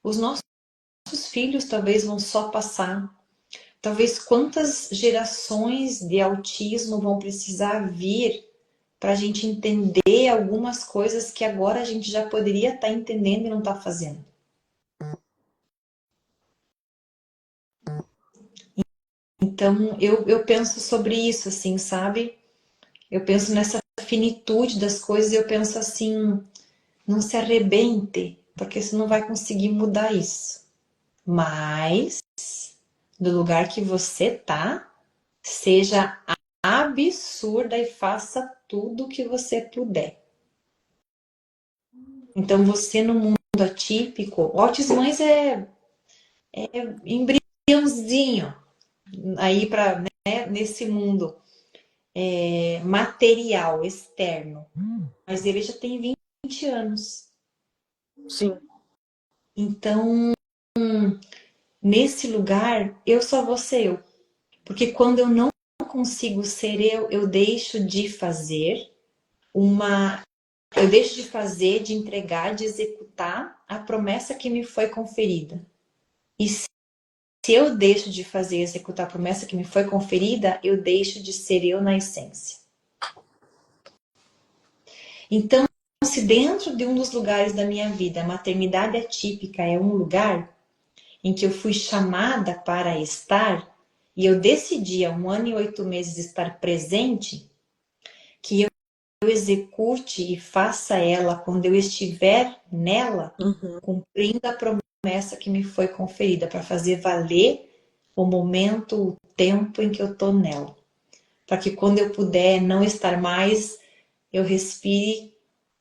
Os nossos filhos talvez vão só passar. Talvez quantas gerações de autismo vão precisar vir para a gente entender algumas coisas que agora a gente já poderia estar entendendo e não está fazendo. Então, eu penso sobre isso, assim, sabe? Eu penso nessa finitude das coisas e eu penso assim, não se arrebente, porque você não vai conseguir mudar isso. Mas, do lugar que você tá, seja absurda e faça tudo o que você puder. Então, você no mundo atípico, o Autismães é embriãozinho aí para, né, nesse mundo material, externo. Mas ele já tem 20 anos. Sim. Então, nesse lugar, eu só vou ser eu. Porque quando eu não consigo ser eu deixo de fazer eu deixo de fazer, de entregar, de executar a promessa que me foi conferida. E se eu deixo de fazer e executar a promessa que me foi conferida, eu deixo de ser eu na essência. Então, se dentro de um dos lugares da minha vida, a maternidade atípica é um lugar em que eu fui chamada para estar, e eu decidi há 1 ano e 8 meses estar presente, que eu execute e faça ela quando eu estiver nela, cumprindo a promessa que me foi conferida, para fazer valer o momento, o tempo em que eu tô nela. Para que quando eu puder não estar mais, eu respire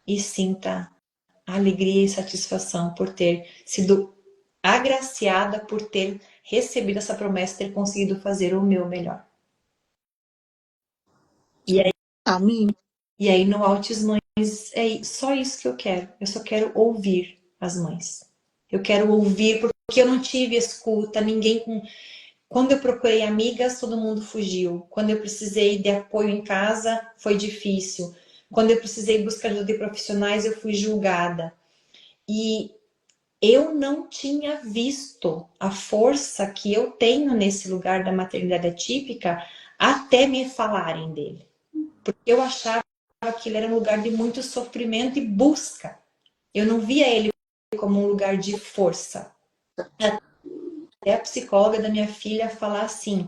e sinta alegria e satisfação por ter sido agraciada, por ter recebido essa promessa, ter conseguido fazer o meu melhor. E aí, Amém. e aí no Altis Mães é só isso que eu quero. Eu só quero ouvir as mães. Eu quero ouvir porque eu não tive escuta, ninguém com... Quando eu procurei amigas, todo mundo fugiu. Quando eu precisei de apoio em casa, foi difícil. Quando eu precisei buscar ajuda de profissionais, eu fui julgada. E eu não tinha visto a força que eu tenho nesse lugar da maternidade atípica até me falarem dele. Porque eu achava que ele era um lugar de muito sofrimento e busca. Eu não via ele como um lugar de força. Até a psicóloga da minha filha falar assim: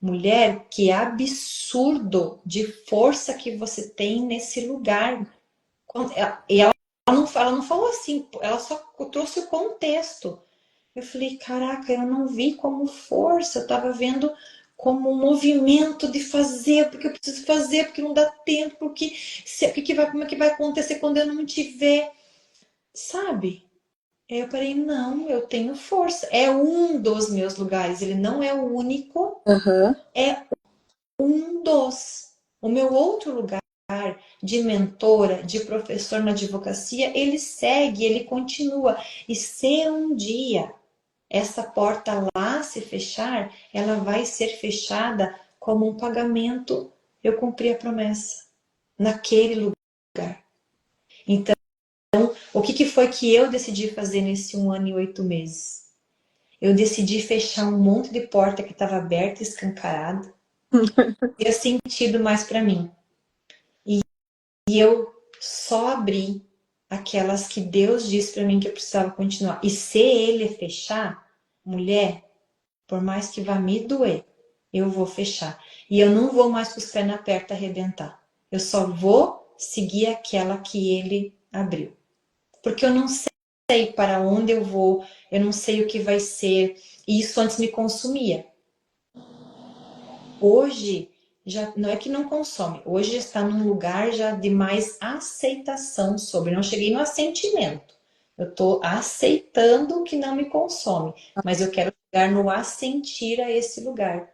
mulher, que absurdo de força que você tem nesse lugar. E ela não falou assim, ela só trouxe o contexto. Eu falei, caraca, eu não vi como força, eu tava vendo como um movimento de fazer, porque eu preciso fazer, porque não dá tempo, porque como é que vai acontecer quando eu não tiver, sabe? Aí eu parei, não, eu tenho força. É um dos meus lugares, ele não é o único, Uhum. é um dos. O meu outro lugar de mentora, de professor na advocacia, ele segue, ele continua. E se um dia essa porta lá se fechar, ela vai ser fechada como um pagamento. Eu cumpri a promessa naquele lugar. Então, o que foi que eu decidi fazer nesse 1 ano e 8 meses? Eu decidi fechar um monte de porta que estava aberta, escancarada, e sentido mais para mim. E eu só abri aquelas que Deus disse para mim que eu precisava continuar. E se ele fechar, mulher, por mais que vá me doer, eu vou fechar. E eu não vou mais com os pés na perna arrebentar. Eu só vou seguir aquela que ele abriu. Porque eu não sei para onde eu vou, eu não sei o que vai ser. E isso antes me consumia. Hoje, já não é que não consome. Hoje está num lugar já de mais aceitação sobre. Não cheguei no assentimento. Eu estou aceitando o que não me consome. Mas eu quero chegar no assentir a esse lugar.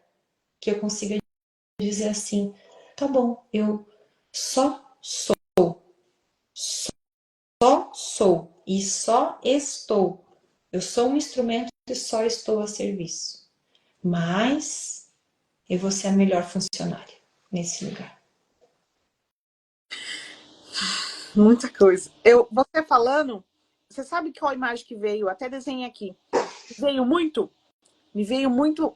Que eu consiga dizer assim, tá bom, eu só sou, só sou e só estou. Eu sou um instrumento e só estou a serviço. Mas eu vou ser a melhor funcionária nesse lugar. Muita coisa. Você falando, você sabe qual imagem que veio? Até desenhei aqui. Me veio muito.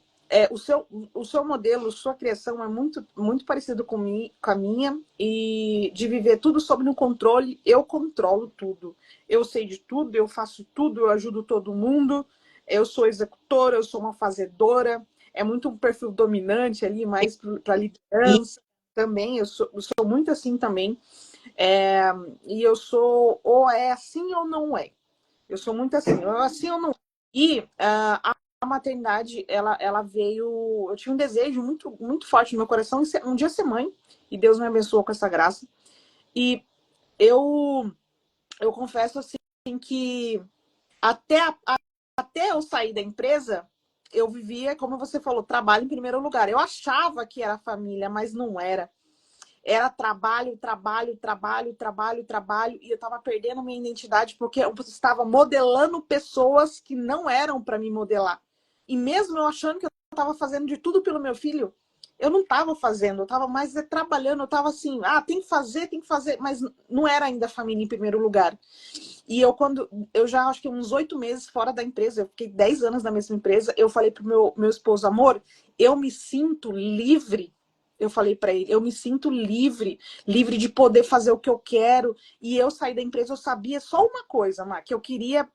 O seu modelo, sua criação é muito parecido com a minha, e de viver tudo sob no controle. Eu controlo tudo. Eu sei de tudo, eu faço tudo, eu ajudo todo mundo. Eu sou executora, eu sou uma fazedora. É muito um perfil dominante ali, mais para E liderança também. Eu sou muito assim também. É, e eu sou ou é assim ou não é. Eu sou muito assim, ou assim ou não. E a maternidade, ela veio. Eu tinha um desejo muito forte no meu coração um dia ser mãe, e Deus me abençoou com essa graça. E eu, eu confesso assim que até, até eu sair da empresa, eu vivia, como você falou, trabalho em primeiro lugar. Eu achava que era família, mas não era. Era trabalho, trabalho, trabalho, trabalho, trabalho, e eu estava perdendo minha identidade porque eu estava modelando pessoas que não eram para me modelar. E mesmo eu achando que eu estava fazendo de tudo pelo meu filho, eu não estava fazendo, eu estava mais trabalhando, eu estava assim, tem que fazer, mas não era ainda a família em primeiro lugar. E eu já acho que uns 8 meses fora da empresa, eu fiquei 10 anos na mesma empresa, eu falei pro meu esposo, amor, eu me sinto livre. Eu falei para ele, eu me sinto livre, livre de poder fazer o que eu quero. E eu saí da empresa, eu sabia só uma coisa, Má, que eu queria,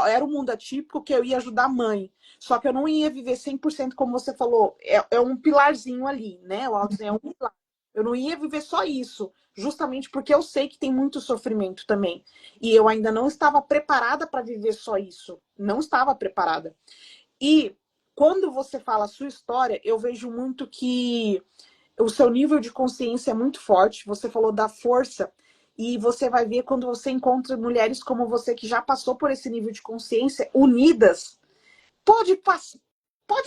era o mundo atípico, que eu ia ajudar a mãe. Só que eu não ia viver 100% como você falou, é um pilarzinho ali, né? O Altos é um pilar. Eu não ia viver só isso, justamente porque eu sei que tem muito sofrimento também. E eu ainda não estava preparada para viver só isso. Não estava preparada. E quando você fala a sua história, eu vejo muito que o seu nível de consciência é muito forte. Você falou da força. E você vai ver quando você encontra mulheres como você, que já passou por esse nível de consciência, unidas. Pode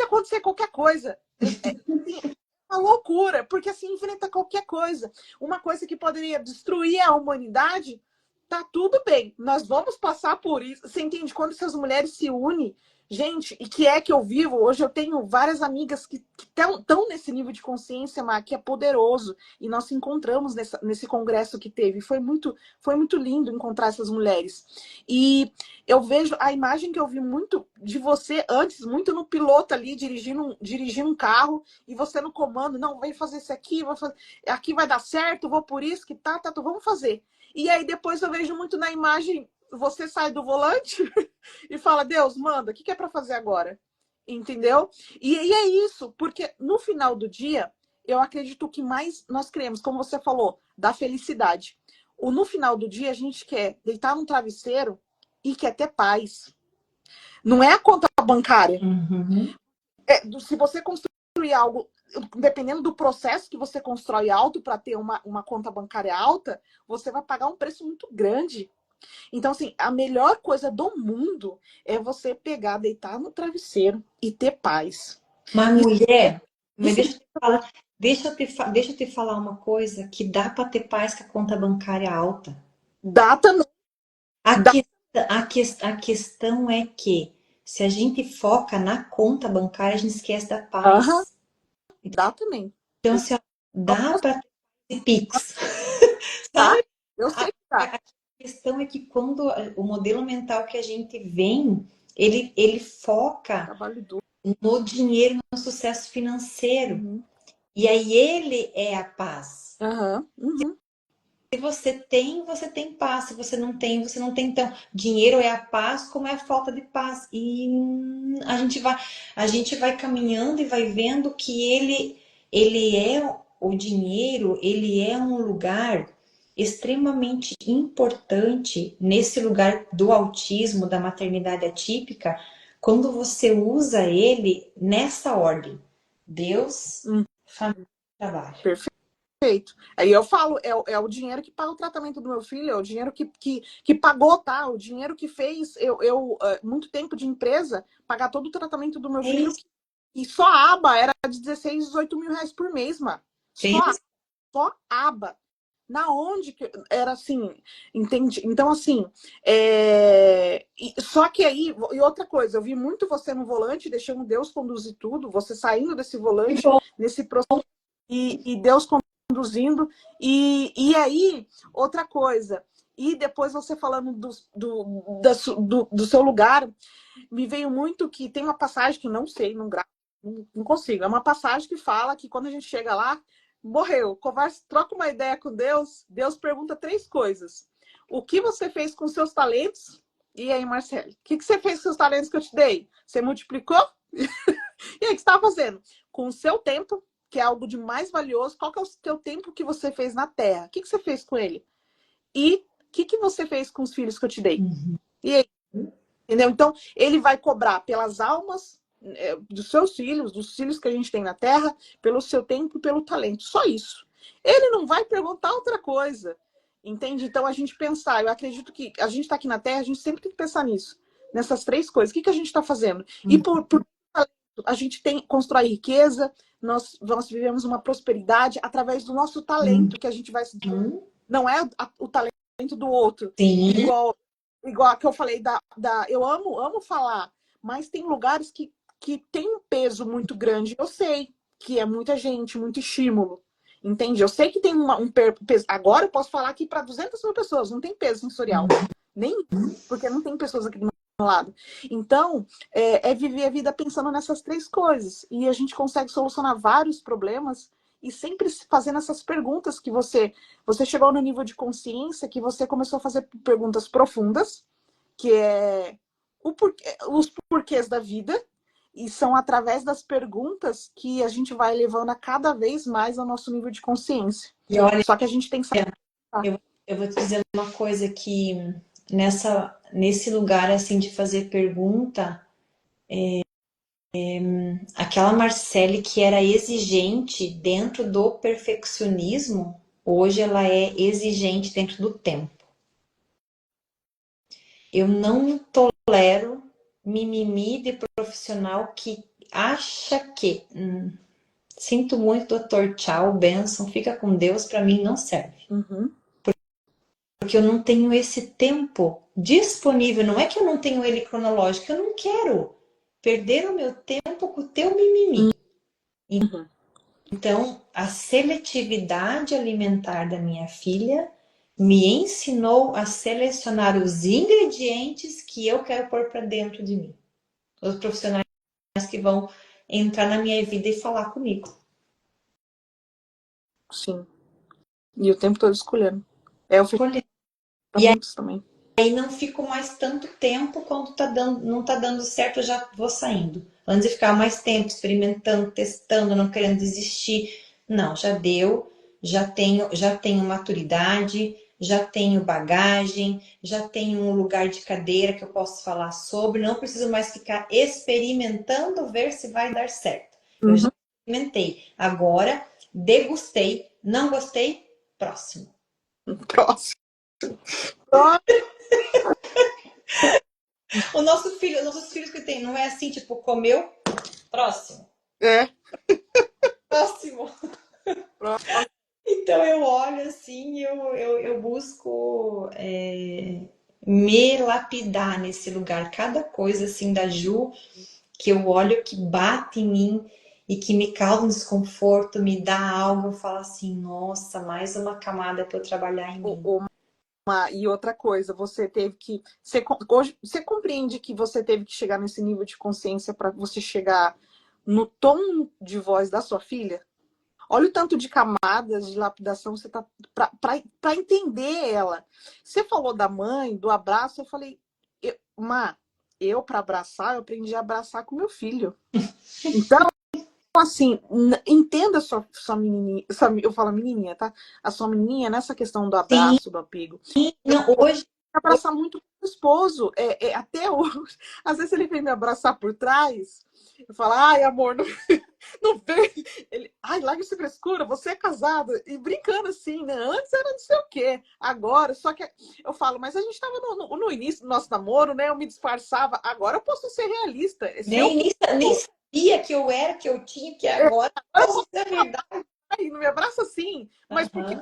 acontecer qualquer coisa. É uma loucura, porque assim enfrenta qualquer coisa. Uma coisa que poderia destruir a humanidade, tá tudo bem. Nós vamos passar por isso. Você entende? Quando essas mulheres se unem, gente, e que é que eu vivo, hoje eu tenho várias amigas que estão nesse nível de consciência, Mar, que é poderoso. E nós se encontramos nesse congresso que teve. Foi muito lindo encontrar essas mulheres. E eu vejo a imagem que eu vi muito de você antes, muito no piloto ali, dirigindo um carro, e você no comando, não, vem fazer isso aqui, aqui vai dar certo, vou por isso, que vamos fazer. E aí depois eu vejo muito na imagem, você sai do volante e fala, Deus, manda, o que é para fazer agora? Entendeu? E é isso, porque no final do dia, eu acredito que mais nós queremos, como você falou, da felicidade. No final do dia, a gente quer deitar num travesseiro e quer ter paz. Não é a conta bancária. Uhum. Se você construir algo, dependendo do processo que você constrói alto para ter uma conta bancária alta, você vai pagar um preço muito grande. Então, assim, a melhor coisa do mundo é você pegar, deitar no travesseiro e ter paz. Mas mulher, mas Isso deixa eu te falar uma coisa que dá para ter paz com a conta bancária alta. dá também. A, Dá, que, a questão é que se a gente foca na conta bancária, a gente esquece da aham, paz. dá também. Então, assim, ó, dá para ter Pix, Tá? sabe? Eu A, sei que dá. a questão é que quando o modelo mental que a gente vem, ele foca Trabalho duro. no dinheiro, no sucesso financeiro. Uhum. E aí ele é a paz. Aham. Uhum. Se você tem paz. Se você não tem, você não tem. Então, dinheiro é a paz, como é a falta de paz. E a gente vai caminhando e vai vendo que ele é o dinheiro, ele é um lugar extremamente importante nesse lugar do autismo, da maternidade atípica, quando você usa ele nessa ordem: Deus, Uhum. família, trabalho. Perfeito. Aí eu falo, é o dinheiro que paga o tratamento do meu filho, é o dinheiro que pagou, tá? O dinheiro que fez muito tempo de empresa, pagar todo o tratamento do meu É filho, isso. e só a aba era de 16, 18 mil reais por mês, mano. Pensa. Só aba. Na onde que era assim, entende? Então, assim, só que aí, e outra coisa, eu vi muito você no volante, deixando Deus conduzir tudo, você saindo desse Que volante, bom. nesse processo, e Deus conduzindo. E aí, outra coisa, e depois você falando do seu lugar, me veio muito que tem uma passagem que não sei, não consigo. É uma passagem que fala que quando a gente chega lá, morreu, conversa, troca uma ideia com Deus, Deus pergunta três coisas. O que você fez com seus talentos? E aí, Marcelo, o que você fez com seus talentos que eu te dei? Você multiplicou? E aí, o que você estava fazendo? Com o seu tempo, que é algo de mais valioso, qual que é o seu tempo que você fez na Terra? O que você fez com ele? E o que você fez com os filhos que eu te dei? Uhum. E aí, entendeu? Então, ele vai cobrar pelas almas dos seus filhos, dos filhos que a gente tem na Terra, pelo seu tempo e pelo talento. Só isso. Ele não vai perguntar outra coisa. Entende? Então, a gente pensar, eu acredito que a gente está aqui na Terra, a gente sempre tem que pensar nisso. Nessas três coisas. O que a gente está fazendo? E por talento, a gente constrói riqueza, nós vivemos uma prosperidade através do nosso talento, que a gente vai se. Uhum. Não é o talento do outro. Sim. Igual a que eu falei eu amo falar, mas tem lugares que tem um peso muito grande. Eu sei que é muita gente, muito estímulo. Entende? Eu sei que tem um peso. Agora eu posso falar aqui para 200 mil pessoas, não tem peso sensorial. Nem porque não tem pessoas aqui do meu lado. Então, viver a vida pensando nessas três coisas. E a gente consegue solucionar vários problemas e sempre fazendo essas perguntas que você chegou no nível de consciência que você começou a fazer perguntas profundas, que é os porquês da vida, e são através das perguntas que a gente vai levando a cada vez mais ao nosso nível de consciência. E olha, Só que a gente tem que saber. eu vou te dizer uma coisa que nesse lugar assim de fazer pergunta, aquela Marcele que era exigente dentro do perfeccionismo, hoje ela é exigente dentro do tempo. Eu não tolero mimimi de profissional que acha que sinto muito, doutor, tchau, benção, fica com Deus, para mim não serve. Uhum. Porque eu não tenho esse tempo disponível, não é que eu não tenho ele cronológico, eu não quero perder o meu tempo com o teu mimimi. Uhum. Então, a seletividade alimentar da minha filha me ensinou a selecionar os ingredientes que eu quero pôr para dentro de mim. Os profissionais que vão entrar na minha vida e falar comigo. Sim. E o tempo todo escolhendo. Eu fico Escolher. E muitos também. aí não fico mais tanto tempo quando não tá dando certo, eu já vou saindo. Antes de ficar mais tempo experimentando, testando, não querendo desistir. Não, já deu, já tenho maturidade, já tenho bagagem, já tenho um lugar de cadeira que eu posso falar sobre, não preciso mais ficar experimentando ver se vai dar certo. Eu já experimentei. Agora, degustei, não gostei, próximo. Próximo. Nossos filhos que tem, não é assim, tipo, comeu, próximo, É. próximo. Próximo. Então eu olho assim, eu busco me lapidar nesse lugar. Cada coisa assim da Ju que eu olho que bate em mim e que me causa um desconforto, me dá algo, eu falo assim, nossa, mais uma camada para eu trabalhar em mim. E outra coisa, você teve que. Hoje, você compreende que você teve que chegar nesse nível de consciência para você chegar no tom de voz da sua filha? Olha o tanto de camadas de lapidação você tá para entender ela. Você falou da mãe, do abraço, eu falei, eu para abraçar, eu aprendi a abraçar com meu filho. Então, assim, entenda sua menininha, eu falo menininha, tá? A sua menininha nessa questão do Sim, abraço, do apego. não, hoje Abraçar muito o esposo. Até hoje. Às vezes ele vem me abraçar por trás. Eu falo, ai, amor, não, não vem. Ele, ai, larga essa frescura, você é casado. E brincando assim, né? Antes era não sei o quê. Agora, só que eu falo, mas a gente estava no início do nosso namoro, né? Eu me disfarçava. Agora eu posso ser realista. Se eu nem sabia que eu era, que eu tinha, que agora posso ser verdade. ai, não me abraça assim, mas porque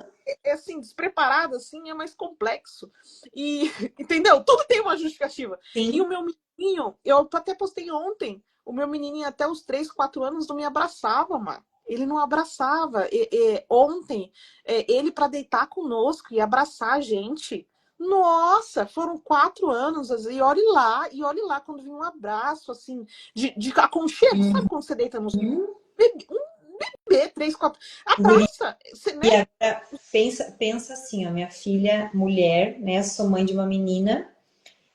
assim, despreparado assim é mais complexo. E entendeu? Tudo tem uma justificativa. Sim. E o meu menininho, eu até postei ontem, o meu menininho até os 3, 4 anos não me abraçava, mano. Ele não abraçava. Ontem, ele para deitar conosco e abraçar a gente. Nossa, foram 4 anos, e olhe lá, quando vinha um abraço, assim, de aconchego, sabe quando você deita nos bebê, 3, 4. Abraça, né? E agora, pensa assim, ó, minha filha, mulher, né? Sou mãe de uma menina,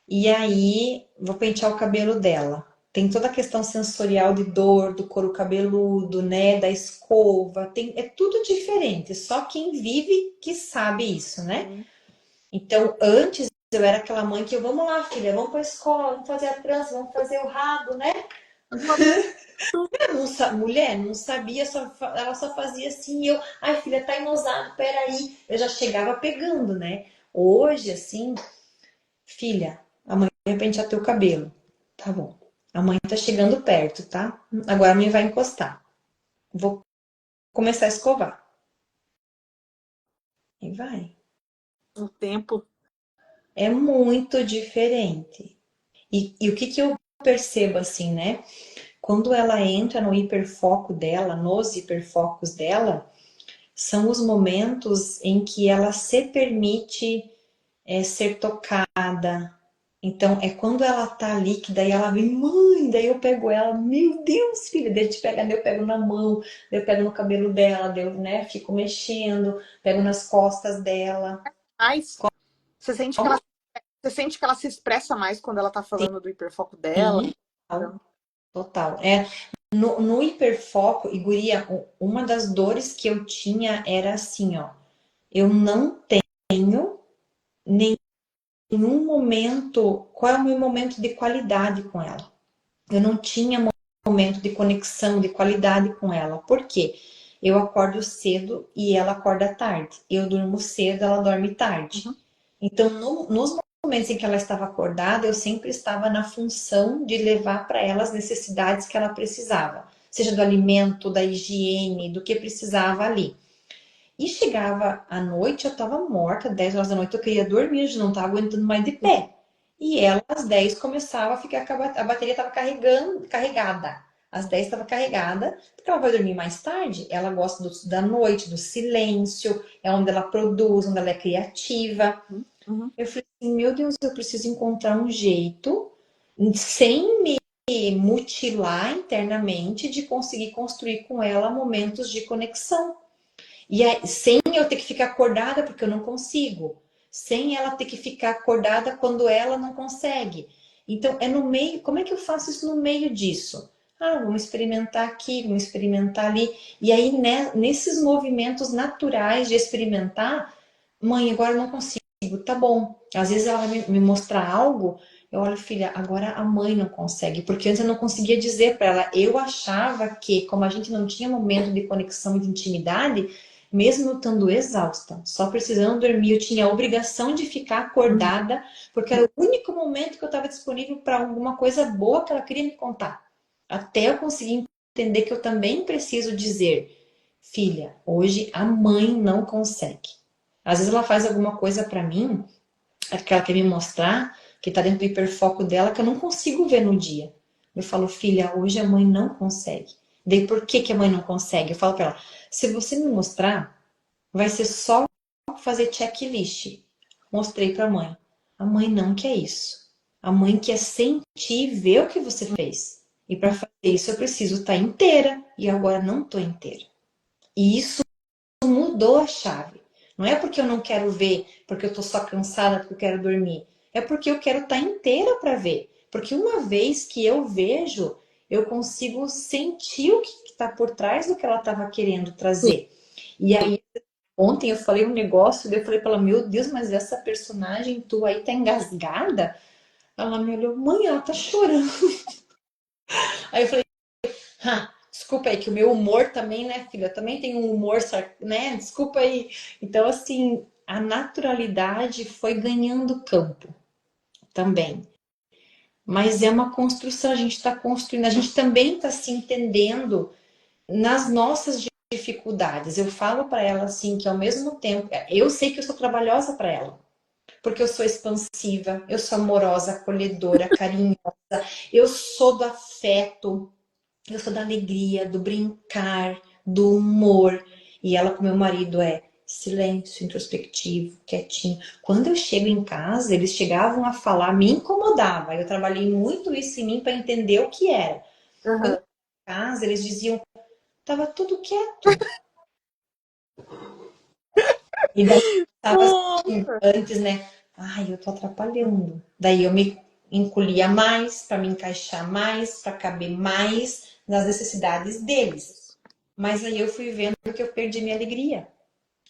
e aí vou pentear o cabelo dela. Tem toda a questão sensorial de dor, do couro cabeludo, né? Da escova, é tudo diferente. Só quem vive que sabe isso, né? Então, antes eu era aquela mãe que vamos lá, filha, vamos pra escola, vamos fazer a trança, vamos fazer o rabo, né? Mulher não sabia, ela só fazia assim, ai filha, tá enosado, peraí. Eu já chegava pegando, né? Hoje, assim, filha, amanhã vai pentear teu cabelo. Tá bom. A mãe tá chegando perto, tá? Agora a mãe vai encostar. Vou começar a escovar. E vai. O tempo. É muito diferente. E o que eu percebo assim, né? Quando ela entra no hiperfoco dela, nos hiperfocos dela, são os momentos em que ela se permite ser tocada. Então, é quando ela tá ali, que daí ela vem, mãe, daí eu pego ela, meu Deus, filha, daí te pega, daí eu pego na mão, daí eu pego no cabelo dela, daí eu, né, fico mexendo, pego nas costas dela. Mas você sente que ela, você sente que ela se expressa mais quando ela tá falando do hiperfoco dela. Sim, total. No hiperfoco, e guria, uma das dores que eu tinha era assim, ó, eu não tenho nenhum momento, qual é o meu momento de qualidade com ela? Eu não tinha momento de conexão, de qualidade com ela. Por quê? Eu acordo cedo e ela acorda tarde. Eu durmo cedo, ela dorme tarde. Então, nos momentos em que ela estava acordada, eu sempre estava na função de levar para ela as necessidades que ela precisava. Seja do alimento, da higiene, do que precisava ali. E chegava à noite, eu estava morta, 10 horas da noite eu queria dormir, eu já não estava aguentando mais de pé. E ela, às 10, começava a ficar, a bateria estava carregada. Às 10 estava carregada, porque ela vai dormir mais tarde. Ela gosta da noite, do silêncio, é onde ela produz, onde ela é criativa. Eu falei assim, meu Deus, eu preciso encontrar um jeito, sem me mutilar internamente, de conseguir construir com ela momentos de conexão. E aí, sem eu ter que ficar acordada, porque eu não consigo. Sem ela ter que ficar acordada quando ela não consegue. Então, é no meio. Como é que eu faço isso no meio disso? Ah, vamos experimentar aqui, vamos experimentar ali. E aí, né, nesses movimentos naturais de experimentar, mãe, agora eu não consigo, tá bom. Às vezes ela vai me mostrar algo, eu olho, filha, agora a mãe não consegue, porque antes eu não conseguia dizer para ela. Eu achava que, como a gente não tinha momento de conexão e de intimidade, mesmo eu estando exausta, só precisando dormir, eu tinha a obrigação de ficar acordada, porque era o único momento que eu estava disponível para alguma coisa boa que ela queria me contar. Até eu conseguir entender que eu também preciso dizer, filha, hoje a mãe não consegue. Às vezes ela faz alguma coisa para mim, que ela quer me mostrar, que está dentro do hiperfoco dela, que eu não consigo ver no dia. Eu falo, filha, hoje a mãe não consegue. Daí por que a mãe não consegue? Eu falo para ela, se você me mostrar, vai ser só fazer checklist. Mostrei para a mãe. A mãe não quer isso. A mãe quer sentir e ver o que você fez. E para fazer isso eu preciso estar inteira. E agora não estou inteira. E isso mudou a chave. Não é porque eu não quero ver, porque eu estou só cansada, porque eu quero dormir. É porque eu quero estar inteira para ver. Porque uma vez que eu vejo, eu consigo sentir o que está por trás do que ela estava querendo trazer. E aí, ontem eu falei um negócio, daí eu falei para ela, meu Deus, mas essa personagem tua aí tá engasgada? Ela me olhou, mãe, ela tá chorando. Aí eu falei, desculpa aí, que o meu humor também, né, filha? Eu também tenho um humor, né? Desculpa aí. Então, assim, a naturalidade foi ganhando campo também. Mas é uma construção, a gente está construindo, a gente também está se entendendo nas nossas dificuldades. Eu falo para ela assim que ao mesmo tempo, eu sei que eu sou trabalhosa para ela, porque eu sou expansiva, eu sou amorosa, acolhedora, carinhosa, eu sou do afeto, eu sou da alegria, do brincar, do humor. E ela com meu marido é silêncio, introspectivo, quietinho. Quando eu chego em casa, eles chegavam a falar, me incomodava. Eu trabalhei muito isso em mim para entender o que era. Quando eu chego em casa, eles diziam, tava tudo quieto. E daí tava assim, antes, né? Ai, eu tô atrapalhando. Daí eu me encolhia mais para me encaixar mais, para caber mais nas necessidades deles. Mas aí eu fui vendo que eu perdi minha alegria.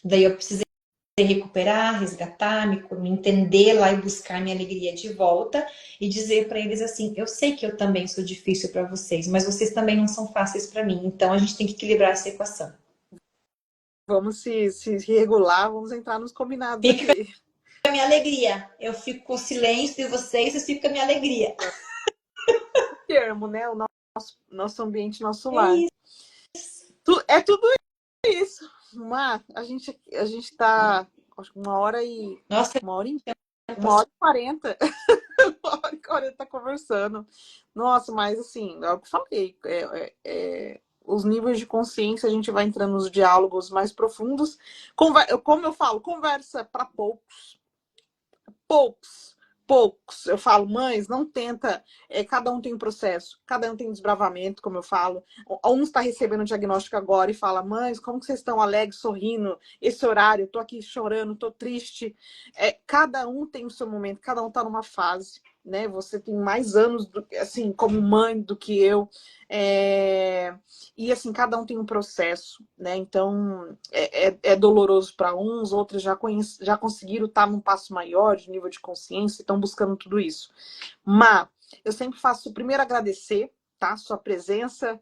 Daí eu precisei recuperar, resgatar, me entender lá e buscar minha alegria de volta e dizer para eles assim: eu sei que eu também sou difícil para vocês, mas vocês também não são fáceis para mim. Então a gente tem que equilibrar essa equação. Vamos se regular, vamos entrar nos combinados Fica aqui. a minha alegria. Eu fico com o silêncio de vocês, vocês ficam com a minha alegria. Termo, né? O nosso ambiente, nosso É lar. isso. É tudo isso. Mar, a gente tá, acho que Nossa, uma hora e 40. 1h40 conversando. Nossa, mas assim, é o que eu falei. Os níveis de consciência, a gente vai entrando nos diálogos mais profundos. Como eu falo, conversa para poucos. Poucos. Poucos. Eu falo, mães, não tenta. Cada um tem um processo, cada um tem um desbravamento, como eu falo. Um está recebendo o diagnóstico agora e fala, mães, como que vocês estão alegres, sorrindo? Esse horário, eu tô aqui chorando, tô triste. Cada um tem o seu momento, cada um está numa fase. Né? Você tem mais anos, assim, como mãe do que eu. E assim, cada um tem um processo, né? Então é doloroso para uns, outros já conseguiram estar num passo maior de nível de consciência, estão buscando tudo isso. Mas eu sempre faço primeiro agradecer, tá? Sua presença,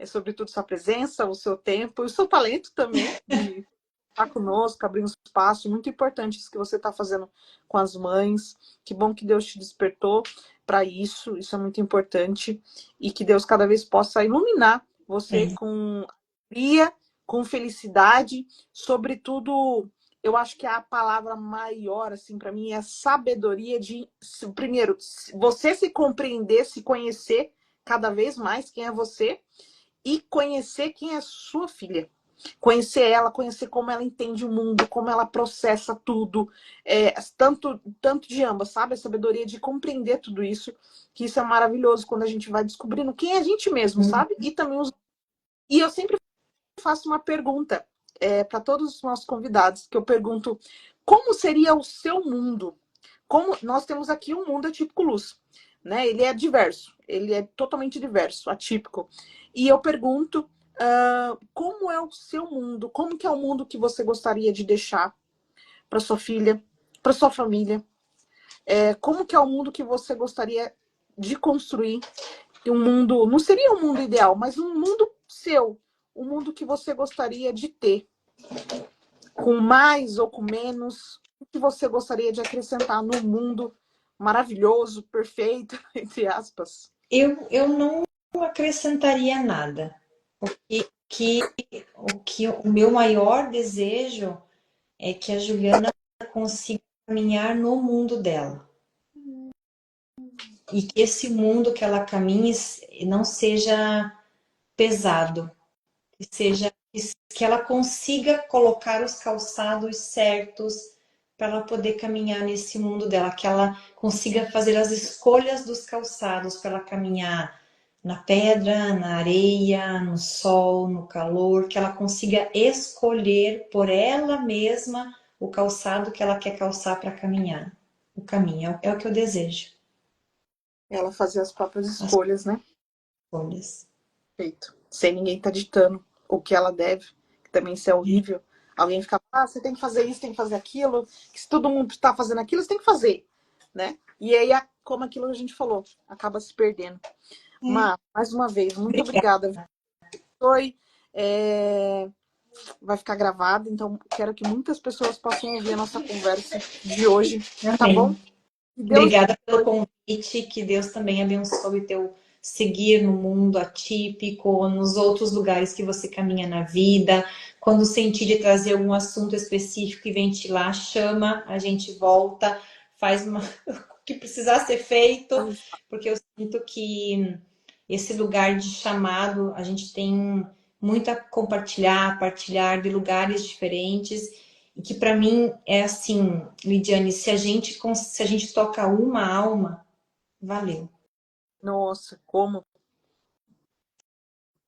sobretudo sua presença, o seu tempo, e o seu talento também, de estar conosco, abrir um espaço muito importante isso que você está fazendo com as mães. Que bom que Deus te despertou para isso, isso é muito importante, e que Deus cada vez possa iluminar você com alegria, com felicidade, sobretudo, eu acho que a palavra maior, assim, para mim, é a sabedoria de, primeiro, você se compreender, se conhecer cada vez mais quem é você e conhecer quem é sua filha. Conhecer ela, conhecer como ela entende o mundo, como ela processa tudo, tanto de ambas, sabe? A sabedoria de compreender tudo isso, que isso é maravilhoso quando a gente vai descobrindo quem é a gente mesmo, sabe? E também E eu sempre faço uma pergunta para todos os nossos convidados, que eu pergunto, como seria o seu mundo? Como nós temos aqui um mundo atípico luz, né? Ele é diverso, ele é totalmente diverso, atípico. E eu pergunto, como é o seu mundo? Como que é o mundo que você gostaria de deixar para sua filha, para sua família? Como que é o mundo que você gostaria de construir? Um mundo, não seria um mundo ideal, mas um mundo seu, um mundo que você gostaria de ter, com mais ou com menos, o que você gostaria de acrescentar no mundo maravilhoso, perfeito, entre aspas? Eu não acrescentaria nada. O meu maior desejo é que a Juliana consiga caminhar no mundo dela. E que esse mundo que ela caminhe não seja pesado, que ela consiga colocar os calçados certos para ela poder caminhar nesse mundo dela, que ela consiga fazer as escolhas dos calçados para ela caminhar na pedra, na areia, no sol, no calor, que ela consiga escolher por ela mesma o calçado que ela quer calçar para caminhar. O caminho é o que eu desejo. Ela fazer as próprias escolhas, né? Escolhas. Perfeito. Sem ninguém estar ditando o que ela deve, que também isso é horrível. Alguém fica, você tem que fazer isso, tem que fazer aquilo, que se todo mundo está fazendo aquilo, você tem que fazer, né? E aí, como aquilo que a gente falou, acaba se perdendo. Má, mais uma vez, muito obrigada. Foi, vai ficar gravado, então quero que muitas pessoas possam ouvir a nossa conversa de hoje, tá bom? Obrigada pelo convite, que Deus também abençoe o teu seguir no mundo atípico, nos outros lugares que você caminha na vida. Quando sentir de trazer algum assunto específico e ventilar, chama, a gente volta, faz o que precisar ser feito, porque eu sinto que esse lugar de chamado, a gente tem muito a compartilhar, partilhar de lugares diferentes. E que para mim é assim, Lidiane, se a gente toca uma alma, valeu. Nossa, como?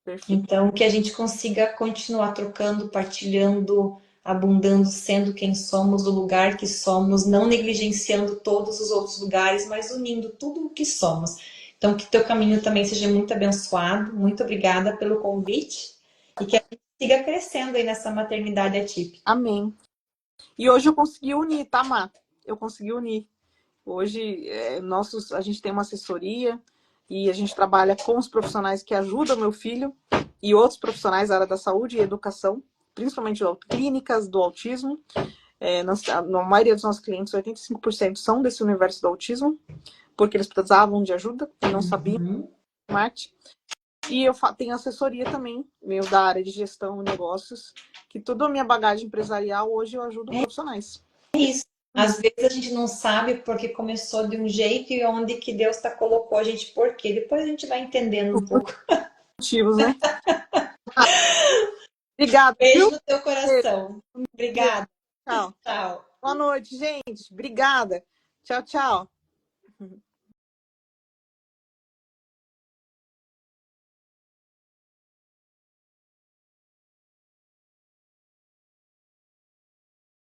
Perfeito. Então, que a gente consiga continuar trocando, partilhando, abundando, sendo quem somos, o lugar que somos, não negligenciando todos os outros lugares, mas unindo tudo o que somos. Então, que teu caminho também seja muito abençoado. Muito obrigada pelo convite e que a gente siga crescendo aí nessa maternidade atípica. Amém. E hoje eu consegui unir, tá, Má? Eu consegui unir. Hoje, a gente tem uma assessoria e a gente trabalha com os profissionais que ajudam meu filho e outros profissionais da área da saúde e educação, principalmente clínicas do autismo. Na maioria dos nossos clientes, 85% são desse universo do autismo, porque eles precisavam de ajuda e não sabiam Marte. E eu tenho assessoria também, da área de gestão e negócios, que toda a minha bagagem empresarial, hoje eu ajudo profissionais. É isso. Às vezes a gente não sabe porque começou de um jeito e onde que Deus colocou a gente por quê. Depois a gente vai entendendo um pouco. Motivos, né? Obrigada. Beijo no teu coração. Obrigada. Tchau. Tchau. Boa noite, gente. Obrigada. Tchau, tchau.